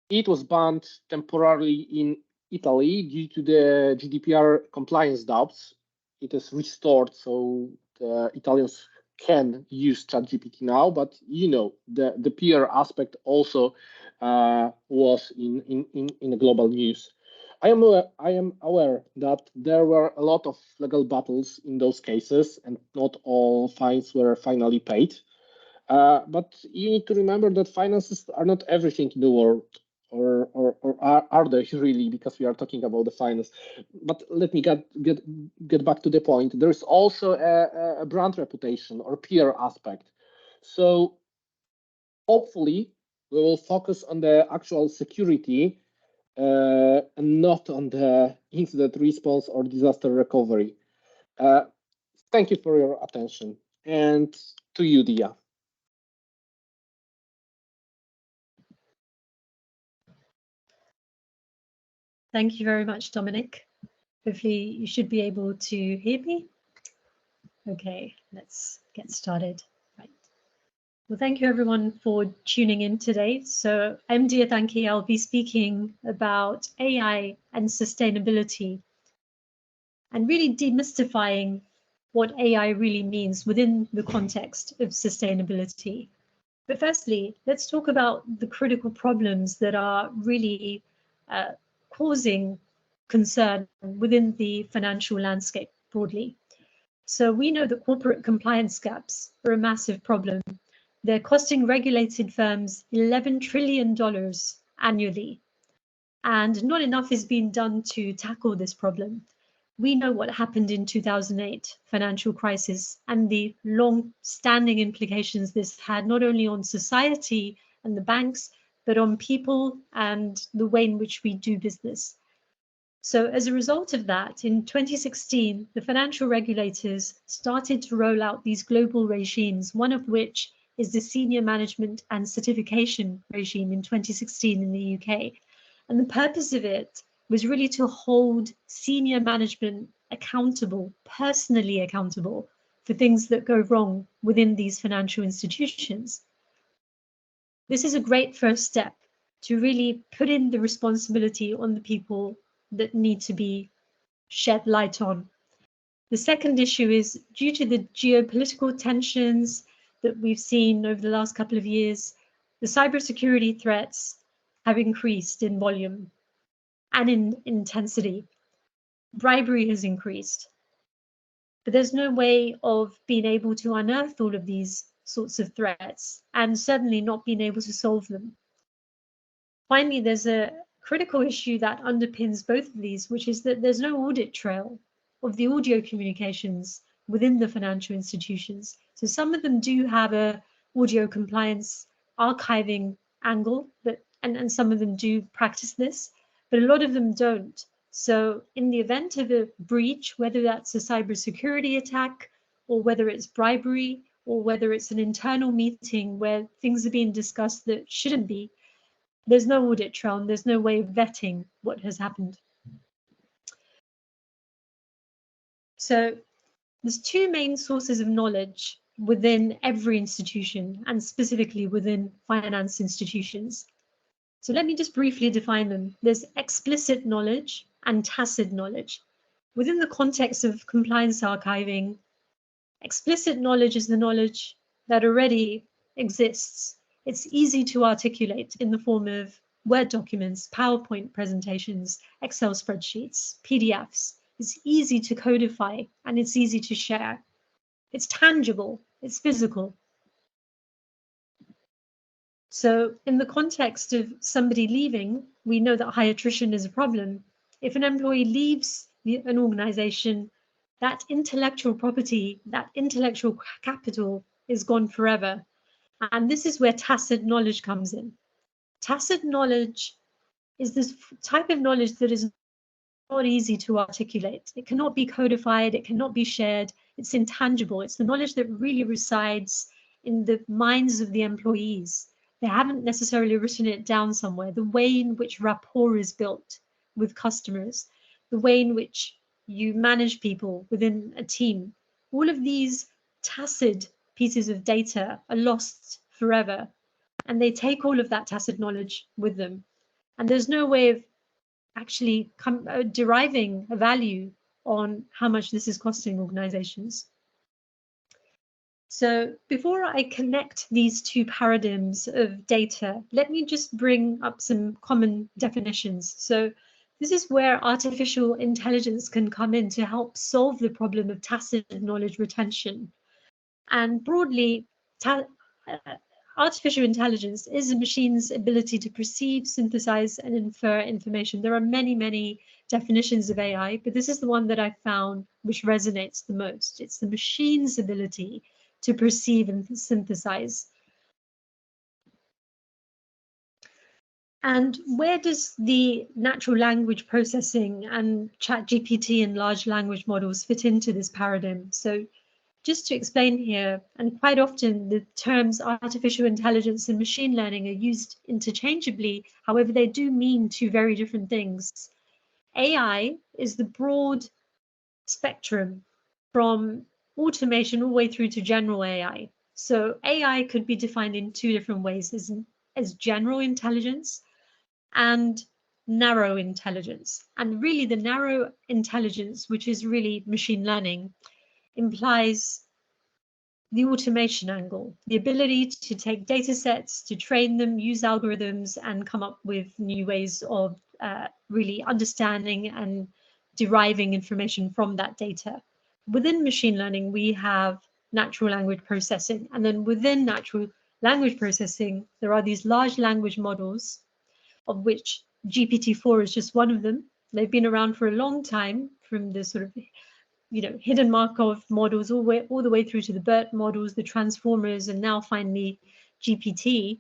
it was banned temporarily in Italy due to the GDPR compliance doubts. It is restored, so the Italians can use ChatGPT now, but you know, the PR aspect also was in the global news. I am aware that there were a lot of legal battles in those cases, and not all fines were finally paid. But you need to remember that finances are not everything in the world, or are they really? Because we are talking about the finance. But let me get back to the point. There is also a brand reputation or PR aspect. So hopefully we will focus on the actual security and not on the incident response or disaster recovery. Thank you for your attention. And to you, Dia. Thank you very much, Dominic. Hopefully you should be able to hear me. Okay, let's get started. Right. Well, thank you everyone for tuning in today. So I'm Dia Thanki. I'll be speaking about AI and sustainability and really demystifying what AI really means within the context of sustainability. But firstly, let's talk about the critical problems that are really causing concern within the financial landscape broadly. So we know that corporate compliance gaps are a massive problem. They're costing regulated firms $11 trillion annually. And not enough is being done to tackle this problem. We know what happened in 2008 financial crisis and the long-standing implications this had not only on society and the banks, but on people and the way in which we do business. So as a result of that, in 2016, the financial regulators started to roll out these global regimes, one of which is the Senior Management and Certification regime in 2016 in the UK. And the purpose of it was really to hold senior management accountable, personally accountable, for things that go wrong within these financial institutions. This is a great first step to really put in the responsibility on the people that need to be shed light on. The second issue is due to the geopolitical tensions that we've seen over the last couple of years, the cybersecurity threats have increased in volume and in intensity. Bribery has increased, but there's no way of being able to unearth all of these sorts of threats and certainly not being able to solve them. Finally, there's a critical issue that underpins both of these, which is that there's no audit trail of the audio communications within the financial institutions. So some of them do have a audio compliance archiving angle, and some of them do practice this, but a lot of them don't. So in the event of a breach, whether that's a cybersecurity attack or whether it's bribery or whether it's an internal meeting where things are being discussed that shouldn't be, there's no audit trail and there's no way of vetting what has happened. So there's two main sources of knowledge within every institution and specifically within finance institutions. So let me just briefly define them. There's explicit knowledge and tacit knowledge. Within the context of compliance archiving, explicit knowledge is the knowledge that already exists. It's easy to articulate in the form of Word documents, PowerPoint presentations, Excel spreadsheets, PDFs. It's easy to codify and it's easy to share. It's tangible, it's physical. So in the context of somebody leaving, we know that high attrition is a problem. If an employee leaves an organization, that intellectual property, that intellectual capital is gone forever. And this is where tacit knowledge comes in. Tacit knowledge is this type of knowledge that is not easy to articulate. It cannot be codified, it cannot be shared, it's intangible. It's the knowledge that really resides in the minds of the employees. They haven't necessarily written it down somewhere. The way in which rapport is built with customers, the way in which you manage people within a team, all of these tacit pieces of data are lost forever. And they take all of that tacit knowledge with them. And there's no way of actually deriving a value on how much this is costing organizations. So before I connect these two paradigms of data, let me just bring up some common definitions. So this is where artificial intelligence can come in to help solve the problem of tacit knowledge retention. And broadly, artificial intelligence is a machine's ability to perceive, synthesize, and infer information. There are many, many definitions of AI, but this is the one that I found which resonates the most. It's the machine's ability to perceive and synthesize. And where does the natural language processing and ChatGPT and large language models fit into this paradigm? So just to explain here, and quite often the terms artificial intelligence and machine learning are used interchangeably. However, they do mean two very different things. AI is the broad spectrum from automation all the way through to general AI. So AI could be defined in two different ways, as general intelligence and narrow intelligence. And really the narrow intelligence, which is really machine learning, implies the automation angle, the ability to take data sets, to train them, use algorithms, and come up with new ways of really understanding and deriving information from that data. Within machine learning, we have natural language processing. And then within natural language processing, there are these large language models, of which GPT-4 is just one of them. They've been around for a long time, from the sort of hidden Markov models all the way through to the BERT models, the transformers, and now finally GPT.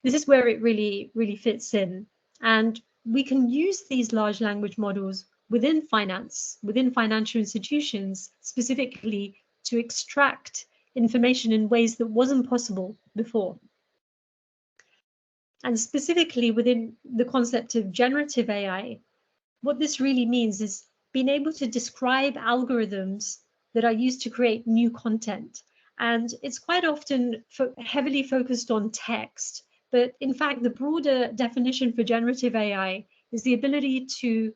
This is where it really, really fits in. And we can use these large language models within finance, within financial institutions, specifically to extract information in ways that wasn't possible before. And specifically within the concept of generative AI, what this really means is being able to describe algorithms that are used to create new content. And it's quite often heavily focused on text. But in fact, the broader definition for generative AI is the ability to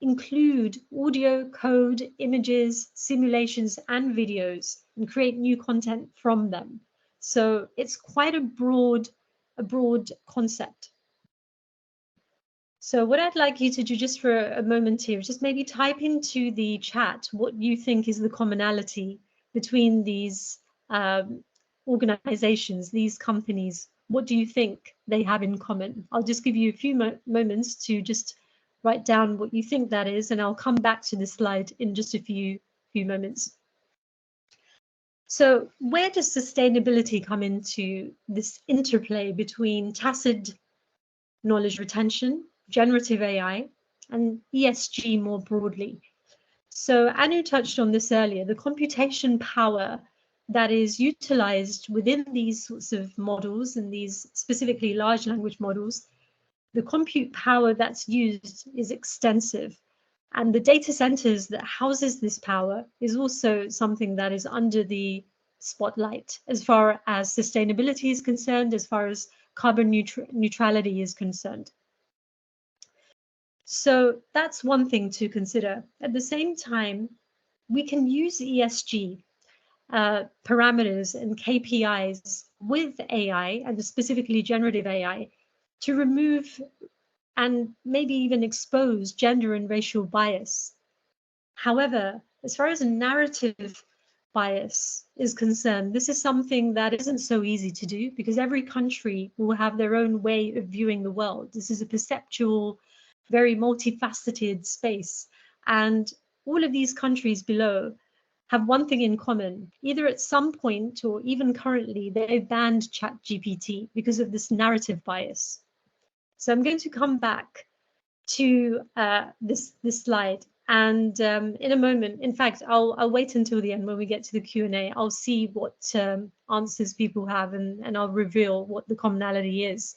include audio, code, images, simulations, and videos, and create new content from them. So it's quite a broad concept. So what I'd like you to do just for a moment here is just maybe type into the chat what you think is the commonality between these organizations, these companies. What do you think they have in common? I'll just give you a few moments to just write down what you think that is, and I'll come back to this slide in just a few moments. So where does sustainability come into this interplay between tacit knowledge retention, generative AI, and ESG more broadly? So Anu touched on this earlier, the computation power that is utilized within these sorts of models and these specifically large language models, the compute power that's used is extensive. And the data centers that houses this power is also something that is under the spotlight as far as sustainability is concerned, as far as carbon neutrality is concerned. So that's one thing to consider. At the same time, we can use ESG parameters and KPIs with AI, and specifically generative AI, to remove and maybe even expose gender and racial bias. However, as far as a narrative bias is concerned, this is something that isn't so easy to do because every country will have their own way of viewing the world. This is a perceptual, very multifaceted space. And all of these countries below have one thing in common. Either at some point or even currently, they've banned ChatGPT because of this narrative bias. So I'm going to come back to this slide, and in a moment, in fact, I'll wait until the end when we get to the Q&A. I'll see what answers people have, and I'll reveal what the commonality is.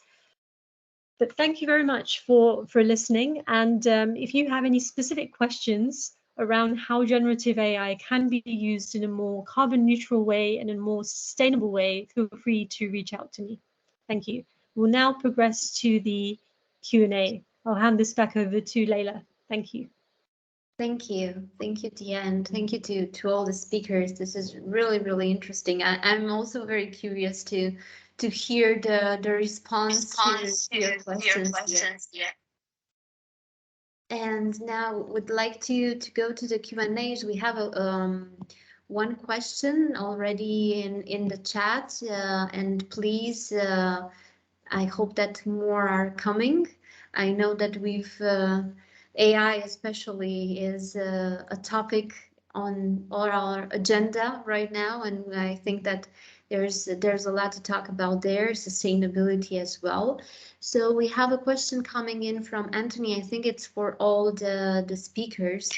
But thank you very much for listening. And if you have any specific questions around how generative AI can be used in a more carbon neutral way and in a more sustainable way, feel free to reach out to me. Thank you. We'll now progress to the Q&A. I'll hand this back over to Leila. Thank you. Thank you, Tia, and thank you to all the speakers. This is really, really interesting. I'm also very curious to hear the response to your questions. And now would like to go to the Q&As. We have one question already in the chat, and please, I hope that more are coming. I know that we've AI especially is a topic on our agenda right now, and I think that there's a lot to talk about there, sustainability as well. So we have a question coming in from Anthony. I think it's for all the speakers.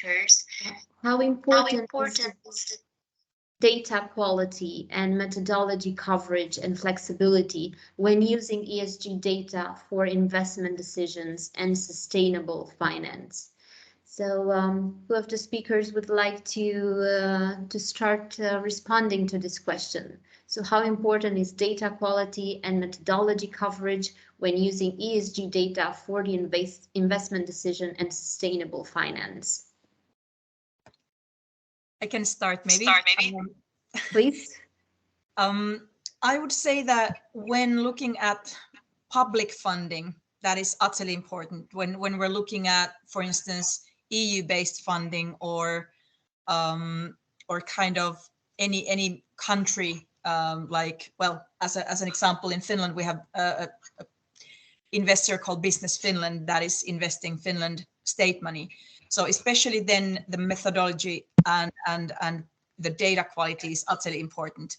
How important is data quality and methodology coverage and flexibility when using ESG data for investment decisions and sustainable finance? So who of the speakers would like to start responding to this question? So how important is data quality and methodology coverage when using ESG data for the investment decision and sustainable finance? I can start maybe. Please. I would say that when looking at public funding, that is utterly important. When we're looking at, for instance, EU-based funding or kind of any country, like, well, as an example, in Finland we have a investor called Business Finland that is investing Finland state money. So especially then the methodology and the data quality is utterly important.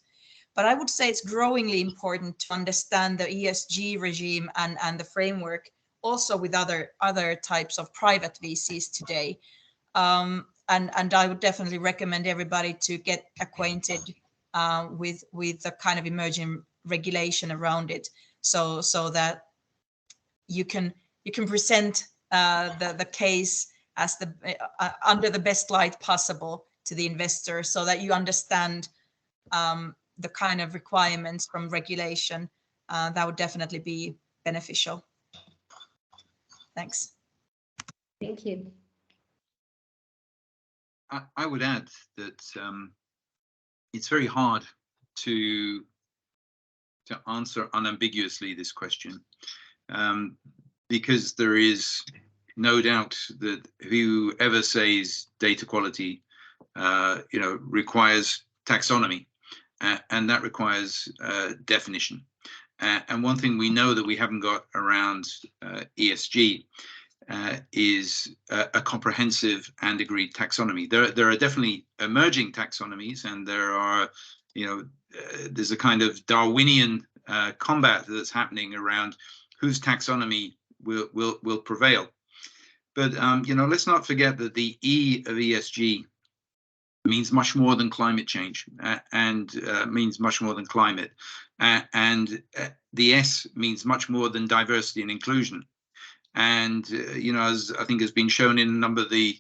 But I would say it's growingly important to understand the ESG regime and the framework also with other types of private VCs today. And I would definitely recommend everybody to get acquainted with the kind of emerging regulation around it, so that you can present the case as under the best light possible to the investor, so that you understand the kind of requirements from regulation. That would definitely be beneficial. Thanks. Thank you. I would add that it's very hard to answer unambiguously this question, because there is no doubt that whoever says data quality, requires taxonomy, and that requires definition. And one thing we know that we haven't got around ESG is a comprehensive and agreed taxonomy. There are definitely emerging taxonomies, and there are, there's a kind of Darwinian combat that's happening around whose taxonomy will prevail. But let's not forget that the E of ESG means much more than climate change, and means much more than climate, and the S means much more than diversity and inclusion. And as I think has been shown in a number of the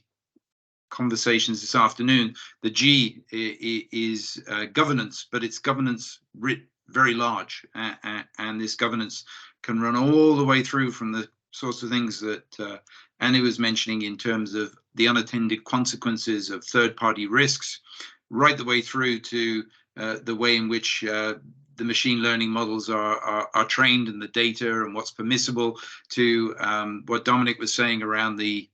conversations this afternoon, the G is governance, but it's governance writ very large, and this governance can run all the way through from the sorts of things that Annie was mentioning in terms of the unattended consequences of third-party risks, right the way through to the way in which the machine learning models are trained, and the data and what's permissible, to what Dominic was saying around the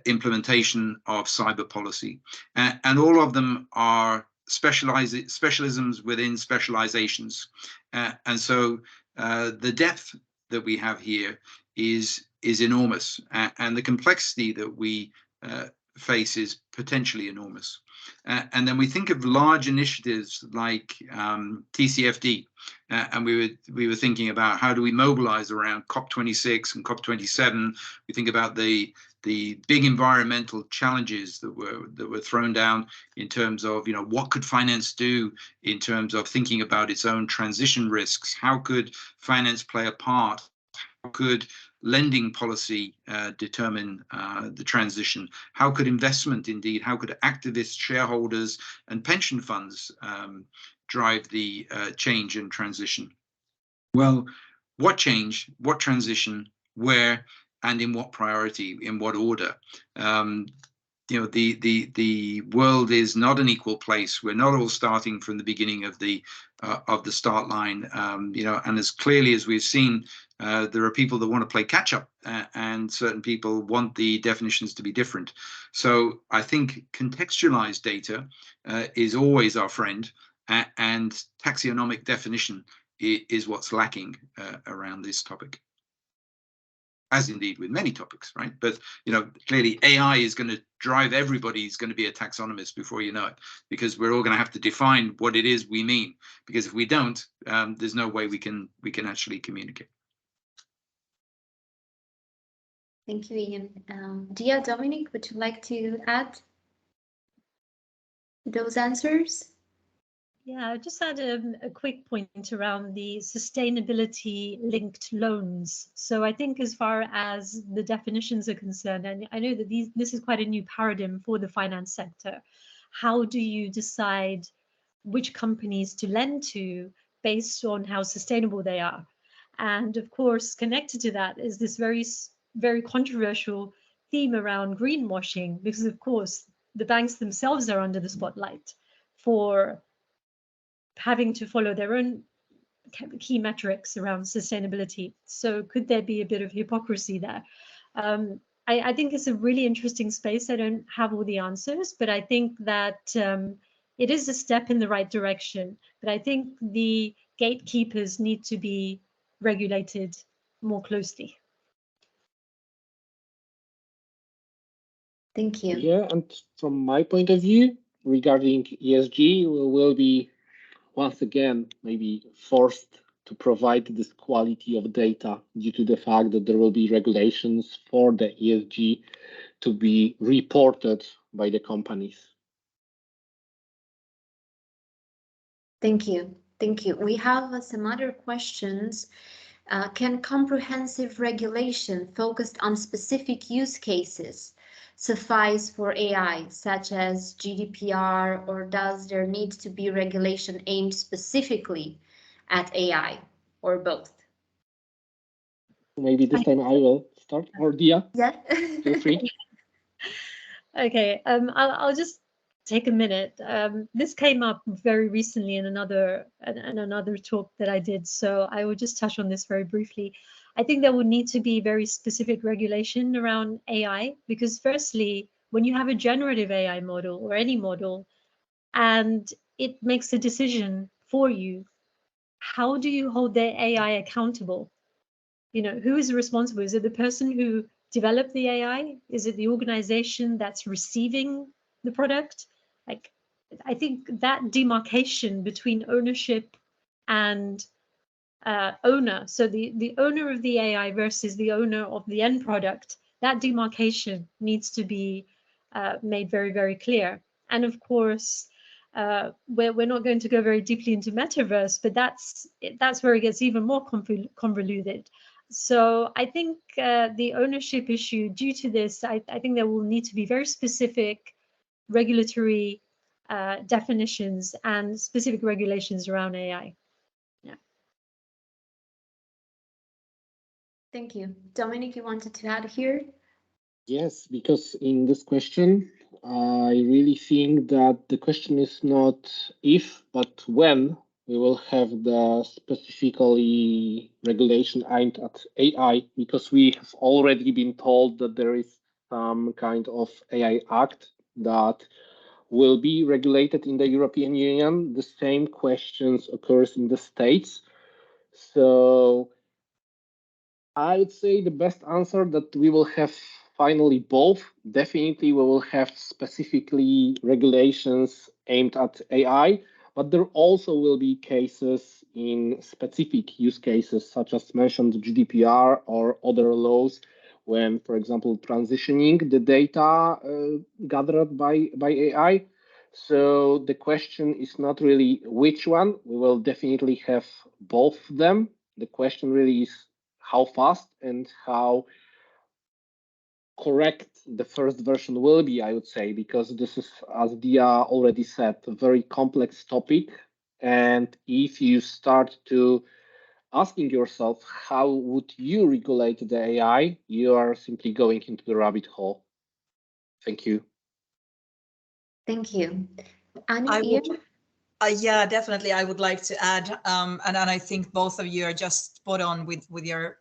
implementation of cyber policy. And all of them are specialisms within specializations. And so the depth that we have here is enormous, and the complexity that we face is potentially enormous. And then we think of large initiatives like TCFD, and we were thinking about how do we mobilize around COP26 and COP27. We think about the big environmental challenges that were thrown down in terms of, you know, what could finance do in terms of thinking about its own transition risks? How could finance play a part? How could lending policy determine the transition? How could investment, indeed, how could activists, shareholders, and pension funds drive the change and transition? Well, what change, what transition, where, and in what priority, in what order? You know, the world is not an equal place. We're not all starting from the beginning of the start line. You know, and as clearly as we've seen, there are people that want to play catch up, and certain people want the definitions to be different. So I think contextualized data is always our friend, and taxonomic definition is what's lacking around this topic, as indeed with many topics, right? But, you know, clearly AI is going to drive everybody's going to be a taxonomist before you know it, because we're all going to have to define what it is we mean, because if we don't, there's no way we can actually communicate. Thank you, Ian. Dia, Dominic, would you like to add those answers? Yeah, I'll just add a quick point around the sustainability linked loans. So I think as far as the definitions are concerned, and I know that this is quite a new paradigm for the finance sector. How do you decide which companies to lend to based on how sustainable they are? And of course, connected to that is this very controversial theme around greenwashing, because of course, the banks themselves are under the spotlight for having to follow their own key metrics around sustainability. So could there be a bit of hypocrisy there? I think it's a really interesting space. I don't have all the answers, but I think that it is a step in the right direction. But I think the gatekeepers need to be regulated more closely. Thank you. Yeah, and from my point of view, regarding ESG, we will be once again maybe forced to provide this quality of data due to the fact that there will be regulations for the ESG to be reported by the companies. Thank you. Thank you. We have some other questions. Can comprehensive regulation focused on specific use cases suffice for AI, such as GDPR, or does there need to be regulation aimed specifically at AI, or both? Maybe this time I will start, or Dia, Yeah. feel free. Okay, I'll just take a minute. This came up very recently in another talk that I did, so I will just touch on this very briefly. I think there would need to be very specific regulation around AI, because firstly, when you have a generative AI model or any model, and it makes a decision for you, how do you hold their AI accountable? You know, who is responsible? Is it the person who developed the AI? Is it the organization that's receiving the product? Like, I think that demarcation between ownership and owner, so the owner of the AI versus the owner of the end product, that demarcation needs to be made very, very clear. And of course, we're not going to go very deeply into metaverse, but that's where it gets even more convoluted. So I think the ownership issue, due to this, I think there will need to be very specific regulatory definitions and specific regulations around AI. Yeah. Thank you. Dominic, you wanted to add here? Yes, because in this question, I really think that the question is not if, but when we will have the specifically regulation aimed at AI, because we have already been told that there is some kind of AI Act that will be regulated in the European Union. The same questions occurs in the States. So I'd say the best answer that we will have finally both. Definitely we will have specifically regulations aimed at AI, but there also will be cases in specific use cases, such as mentioned GDPR or other laws, when, for example, transitioning the data gathered by AI. So the question is not really which one. We will definitely have both of them. The question really is how fast and how correct the first version will be, I would say, because this is, as Dia already said, a very complex topic. And if you start to asking yourself how would you regulate the AI, you are simply going into the rabbit hole. Thank you. Thank you. Anu, I would, Ian? yeah, definitely. I would like to add, and I think both of you are just spot on with your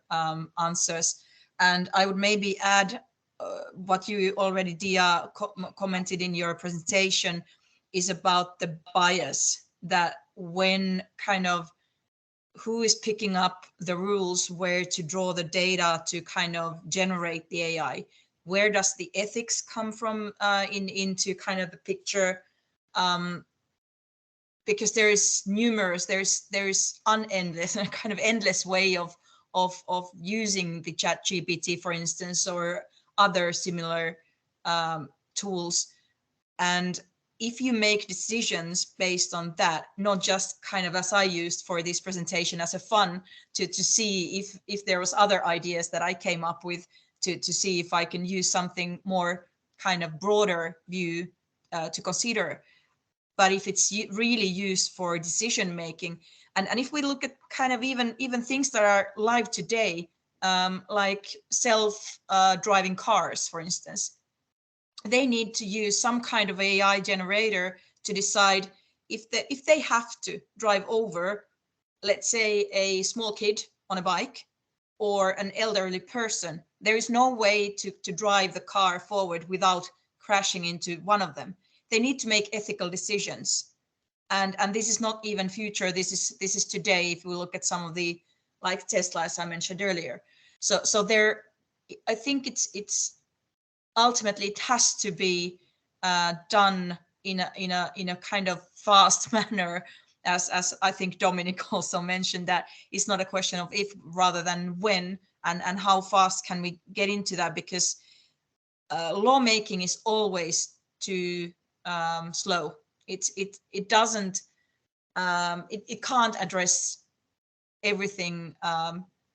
answers. And I would maybe add what you already, Dia, commented in your presentation is about the bias that when kind of who is picking up the rules, where to draw the data to kind of generate the AI, where does the ethics come from into kind of the picture, because there is numerous, there's unendless kind of endless way of using the chat GPT, for instance, or other similar tools. And if you make decisions based on that, not just kind of as I used for this presentation as a fun to see if there was other ideas that I came up with to see if I can use something more kind of broader view to consider. But if it's really used for decision making, and if we look at kind of even things that are live today, like self-driving cars, for instance, they need to use some kind of AI generator to decide if they have to drive over, let's say, a small kid on a bike or an elderly person. There is no way to drive the car forward without crashing into one of them. They need to make ethical decisions. And this is not even future. This is today. If we look at some of the, like Tesla, as I mentioned earlier. So there, I think it's ultimately it has to be done in a kind of fast manner, as I think Dominic also mentioned, that it's not a question of if rather than when, and how fast can we get into that, because lawmaking is always too slow. It doesn't it can't address everything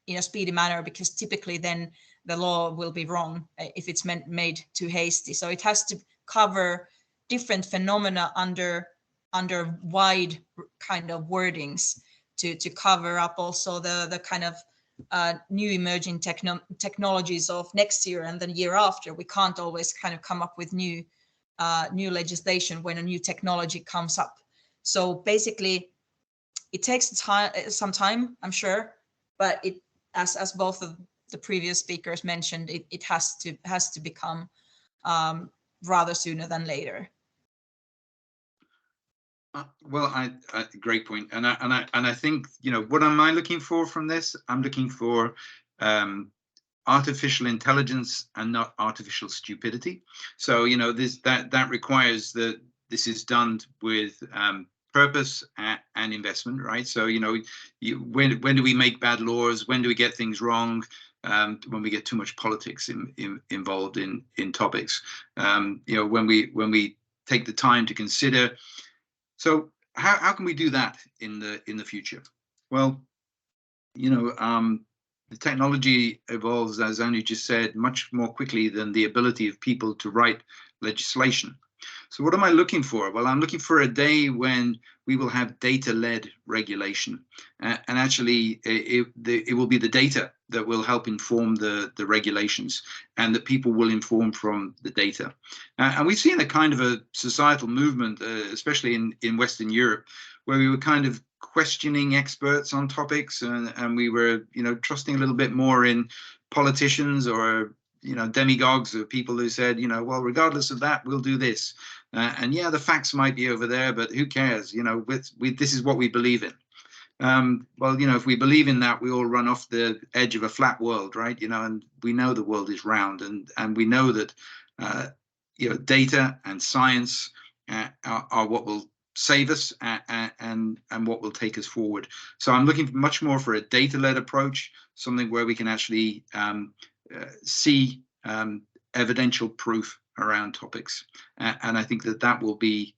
in a speedy manner, because typically then the law will be wrong if it's made too hasty. So it has to cover different phenomena under wide kind of wordings to cover up also the kind of new emerging technologies of next year and the year after. We can't always kind of come up with new legislation when a new technology comes up. So basically, it takes some time, I'm sure, but it, as both of the previous speakers mentioned, it has to become rather sooner than later. Well, great point, and I think, you know, what am I looking for from this? I'm looking for artificial intelligence and not artificial stupidity. So, you know, that requires that this is done with purpose and investment, right? So, you know, when do we make bad laws? When do we get things wrong? When we get too much politics involved in topics. You know, when we take the time to consider. So how can we do that in the future? Well, you know, the technology evolves, as Anu just said, much more quickly than the ability of people to write legislation. So what am I looking for? Well, I'm looking for a day when we will have data-led regulation. And actually, it will be the data that will help inform the regulations, and that people will inform from the data. And we've seen a kind of a societal movement, especially in Western Europe, where we were kind of questioning experts on topics, and we were, you know, trusting a little bit more in politicians or, you know, demagogues or people who said, you know, well, regardless of that, we'll do this. And yeah, the facts might be over there, but who cares? You know, this is what we believe in. well, if we believe in that, we all run off the edge of a flat world, right? And we know the world is round, and we know that data and science are what will save us and what will take us forward. So I'm looking much more for a data-led approach, something where we can actually see evidential proof around topics, and I think that will be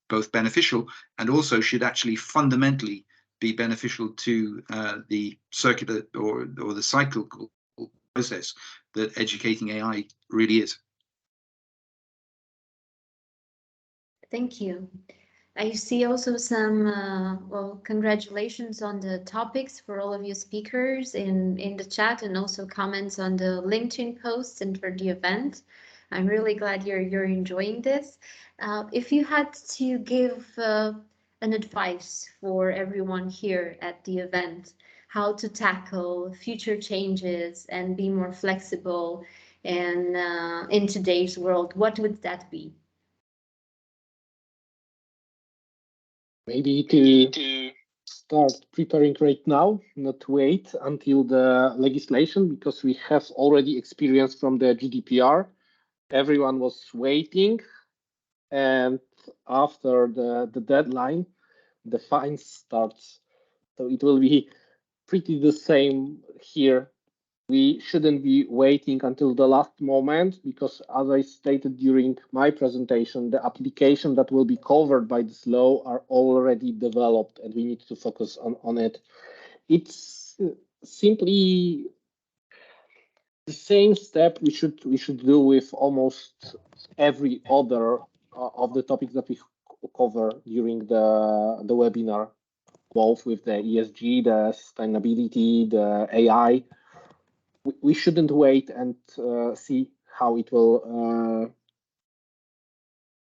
both beneficial and also should actually fundamentally be beneficial to the circular or the cyclical process that educating AI really is. Thank you. I see also some, well, congratulations on the topics for all of you speakers in the chat, and also comments on the LinkedIn posts and for the event. I'm really glad you're enjoying this. If you had to give an advice for everyone here at the event, how to tackle future changes and be more flexible in today's world, what would that be? Maybe to start preparing right now, not wait until the legislation, because we have already experience from the GDPR. Everyone was waiting, and after the deadline, the fines starts. So it will be pretty the same here. We shouldn't be waiting until the last moment, because as I stated during my presentation, the application that will be covered by this law are already developed, and we need to focus on it. It's simply the same step we should do with almost every other of the topics that we cover during the webinar, both with the ESG, the sustainability, the AI. We shouldn't wait and see how it will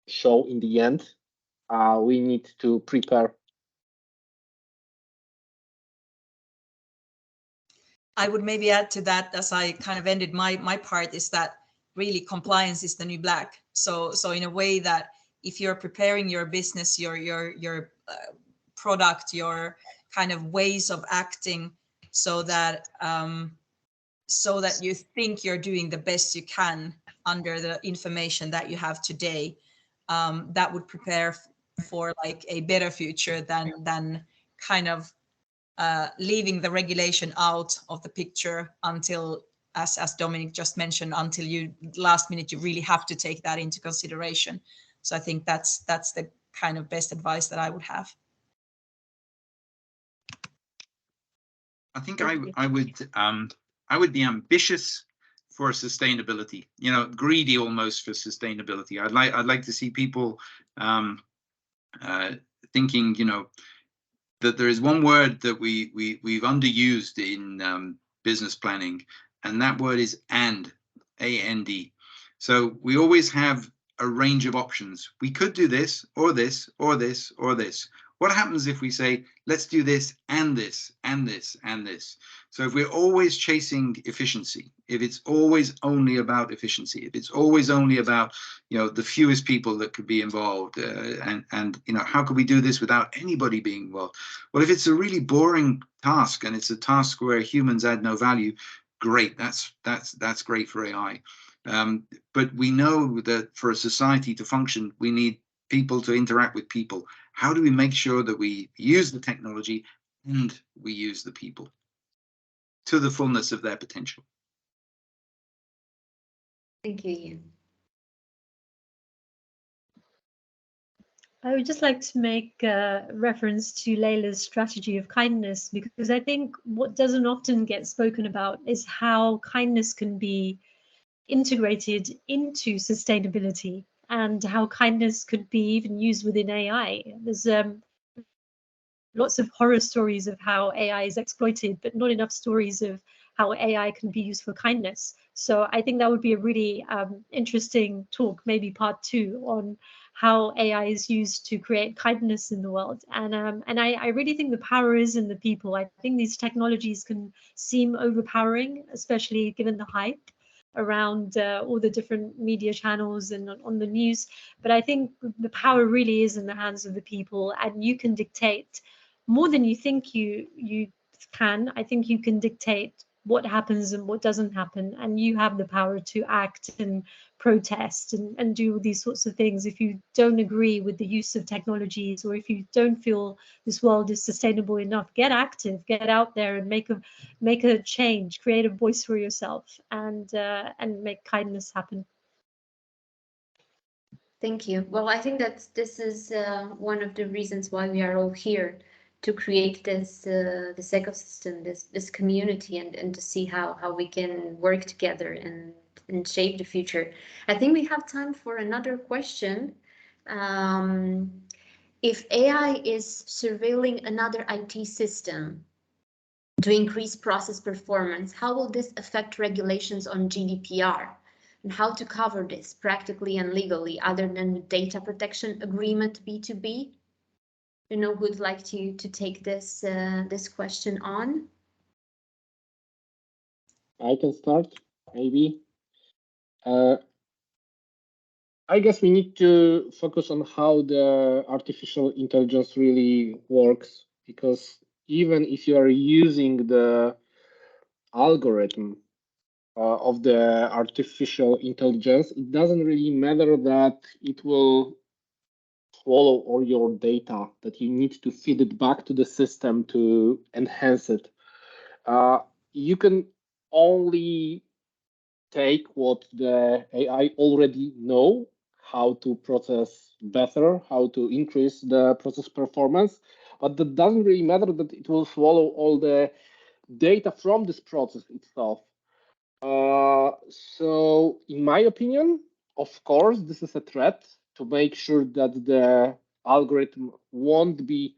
show in the end. We need to prepare. I would maybe add to that, as I kind of ended my part, is that really compliance is the new black. So in a way that if you're preparing your business, your product, your kind of ways of acting, so that you think you're doing the best you can under the information that you have today, that would prepare for like a better future than kind of leaving the regulation out of the picture until, as Dominic just mentioned, until you last minute you really have to take that into consideration. So I think that's the kind of best advice that I would have. I think I would be ambitious for sustainability, greedy almost for sustainability. I'd like to see people thinking, that there is one word that we've underused in business planning, and that word is and, A-N-D. So we always have a range of options. We could do this, or this, or this, or this. What happens if we say, let's do this, and this, and this, and this? So if we're always chasing efficiency, if it's always only about efficiency, if it's always only about, the fewest people that could be involved, and how could we do this without anybody being involved? Well, if it's a really boring task and it's a task where humans add no value, great. That's great for AI. But we know that for a society to function, we need people to interact with people. How do we make sure that we use the technology and we use the people to the fullness of their potential? Thank you, Ian. I would just like to make reference to Leila's strategy of kindness, because I think what doesn't often get spoken about is how kindness can be integrated into sustainability, and how kindness could be even used within AI. There's lots of horror stories of how AI is exploited, but not enough stories of how AI can be used for kindness. So I think that would be a really interesting talk, maybe part 2, on how AI is used to create kindness in the world. And I really think the power is in the people. I think these technologies can seem overpowering, especially given the hype around all the different media channels and on the news. But I think the power really is in the hands of the people, and you can dictate more than you think you can. I think you can dictate what happens and what doesn't happen, and you have the power to act and protest and do these sorts of things. If you don't agree with the use of technologies, or if you don't feel this world is sustainable enough, get active, get out there and make a change, create a voice for yourself, and make kindness happen. Thank you. Well, I think that this is one of the reasons why we are all here, to create this ecosystem, this community, and to see how we can work together and shape the future. I think we have time for another question. If AI is surveilling another IT system to increase process performance, how will this affect regulations on GDPR? And how to cover this practically and legally, other than the data protection agreement B2B? You know, who'd like to take this this question on? I can start, maybe. I guess we need to focus on how the artificial intelligence really works, because even if you are using the algorithm of the artificial intelligence, it doesn't really matter that it will swallow all your data, that you need to feed it back to the system to enhance it. You can only take what the AI already know how to process better, how to increase the process performance, but that doesn't really matter that it will swallow all the data from this process itself. So in my opinion, of course, this is a threat to make sure that the algorithm won't be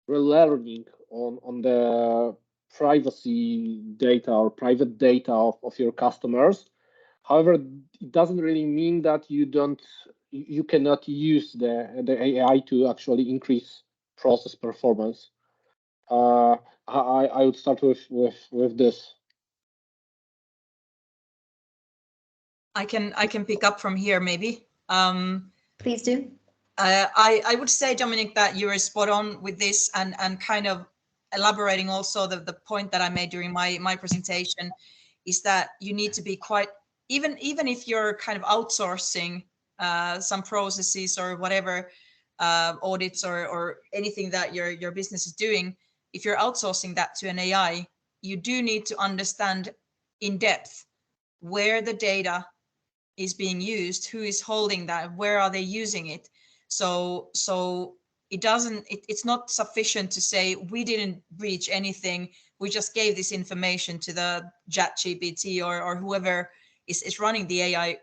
relearning on the privacy data or private data of your customers. However, it doesn't really mean that you cannot use the AI to actually increase process performance. I would start with this. I can pick up from here maybe. Please do. I would say, Dominic, that you are spot on with this, and kind of elaborating also the point that I made during my presentation, is that you need to be quite, even if you're kind of outsourcing some processes or whatever, audits or anything that your business is doing, if you're outsourcing that to an AI, you do need to understand in depth where the data is being used, who is holding that, where are they using it. So it's not sufficient to say we didn't breach anything, we just gave this information to the ChatGPT or whoever is running the AI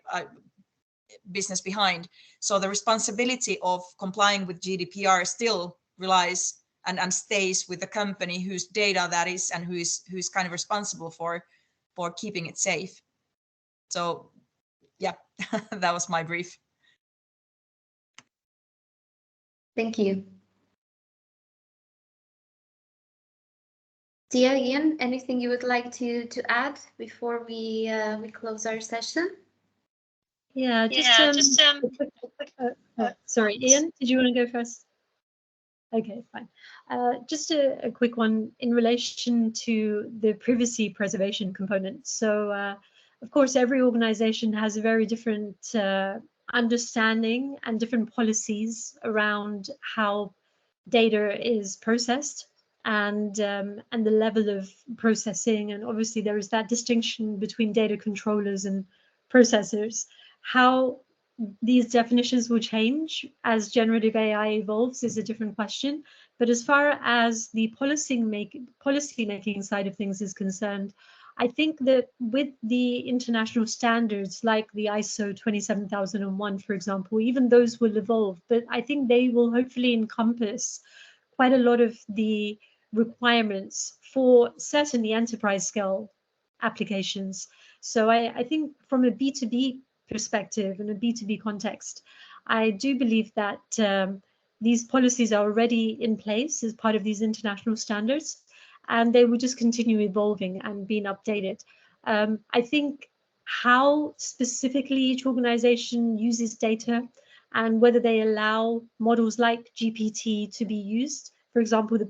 business behind. So the responsibility of complying with GDPR still relies and stays with the company whose data that is, and who's kind of responsible for keeping it safe. So yeah, that was my brief. Thank you. Tia, Ian, anything you would like to add before we close our session? Yeah, sorry, Ian, did you want to go first? Okay, fine. Just a quick one in relation to the privacy preservation component. So, of course, every organization has a very different understanding and different policies around how data is processed, and the level of processing. And obviously, there is that distinction between data controllers and processors. How these definitions will change as generative AI evolves is a different question. But as far as the policy making side of things is concerned, I think that with the international standards like the ISO 27001, for example, even those will evolve, but I think they will hopefully encompass quite a lot of the requirements for certainly enterprise scale applications. So I think from a B2B perspective and a B2B context, I do believe that these policies are already in place as part of these international standards, and they will just continue evolving and being updated. I think how specifically each organization uses data and whether they allow models like GPT to be used for example, the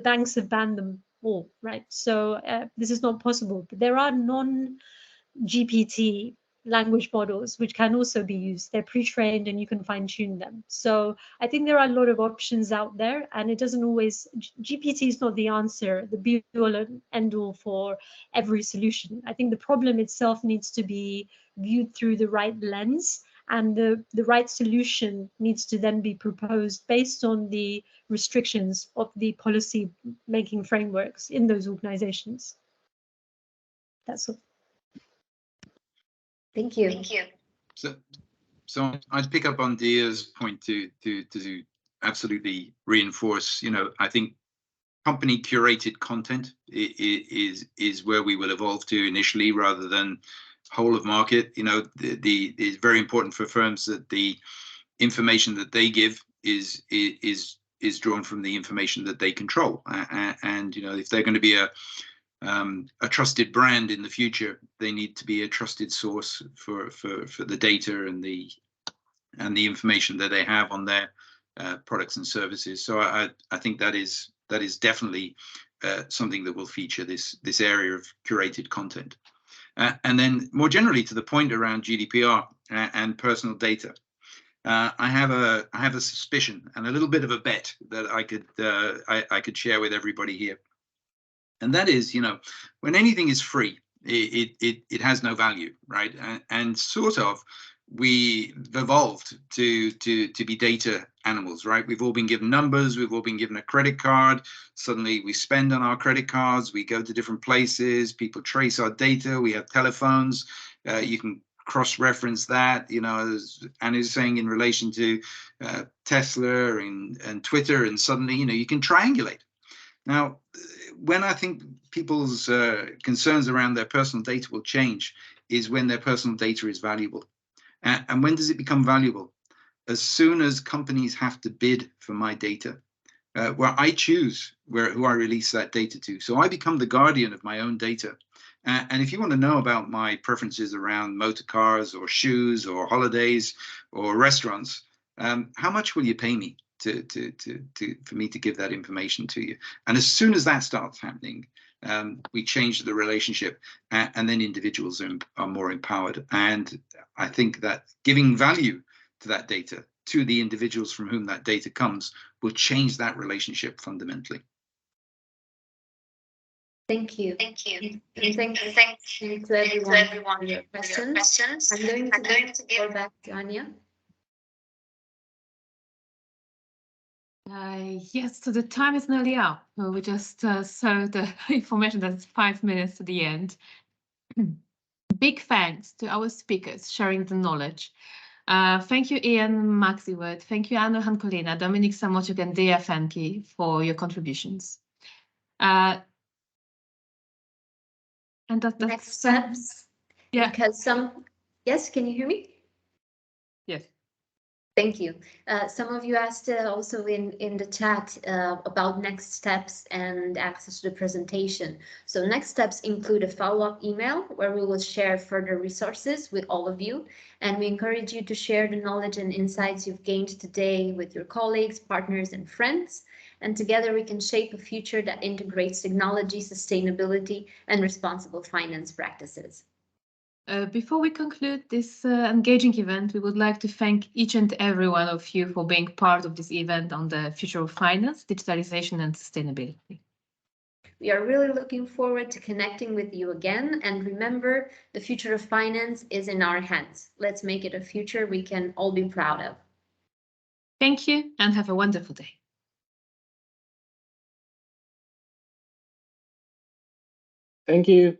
banks have banned them all, right? So this is not possible. But there are non-GPT language models which can also be used. They're pre-trained and you can fine-tune them. So I think there are a lot of options out there, and it doesn't always, GPT is not the answer, the be-all and end-all for every solution. I think the problem itself needs to be viewed through the right lens, and the right solution needs to then be proposed based on the restrictions of the policy making frameworks in those organizations. That's all. Thank you. Thank you. So I'd pick up on Dia's point to absolutely reinforce. I think company curated content is where we will evolve to initially, rather than whole of market. It's very important for firms that the information that they give is drawn from the information that they control. And if they're going to be a trusted brand in the future, they need to be a trusted source for the data and the information that they have on their products and services. So I think that is definitely something that will feature this area of curated content. And then more generally, to the point around GDPR and personal data, I have a suspicion and a little bit of a bet that I could share with everybody here. And that is, when anything is free, it has no value, right? And sort of, we've evolved to be data animals, right? We've all been given numbers, we've all been given a credit card. Suddenly we spend on our credit cards, we go to different places, people trace our data, we have telephones, you can cross-reference that, as Anna is saying in relation to Tesla and Twitter, and suddenly, you can triangulate. Now, when I think people's concerns around their personal data will change is when their personal data is valuable. And when does it become valuable? As soon as companies have to bid for my data, where I choose who I release that data to. So I become the guardian of my own data. And if you want to know about my preferences around motor cars or shoes or holidays or restaurants, how much will you pay me for me to give that information to you? And as soon as that starts happening, we change the relationship, and then individuals are more empowered. And I think that giving value to that data, to the individuals from whom that data comes, will change that relationship fundamentally. Thank you. Thank you. And thanks to everyone for your questions. I'm going to give the back to Anya. Yes, so the time is nearly up. We just saw the information that's 5 minutes to the end. Big thanks to our speakers sharing the knowledge. Thank you, Ian Maxiwood. Thank you, Anna Hankolina, Dominik Samociuk, and Dia Fenke for your contributions. And that's next steps. Yeah. Because yes, can you hear me? Yes. Thank you. Some of you asked also in the chat about next steps and access to the presentation. So next steps include a follow-up email where we will share further resources with all of you. And we encourage you to share the knowledge and insights you've gained today with your colleagues, partners, and friends. And together we can shape a future that integrates technology, sustainability, and responsible finance practices. Before we conclude this engaging event, we would like to thank each and every one of you for being part of this event on the future of finance, digitalization, and sustainability. We are really looking forward to connecting with you again. And remember, the future of finance is in our hands. Let's make it a future we can all be proud of. Thank you and have a wonderful day. Thank you.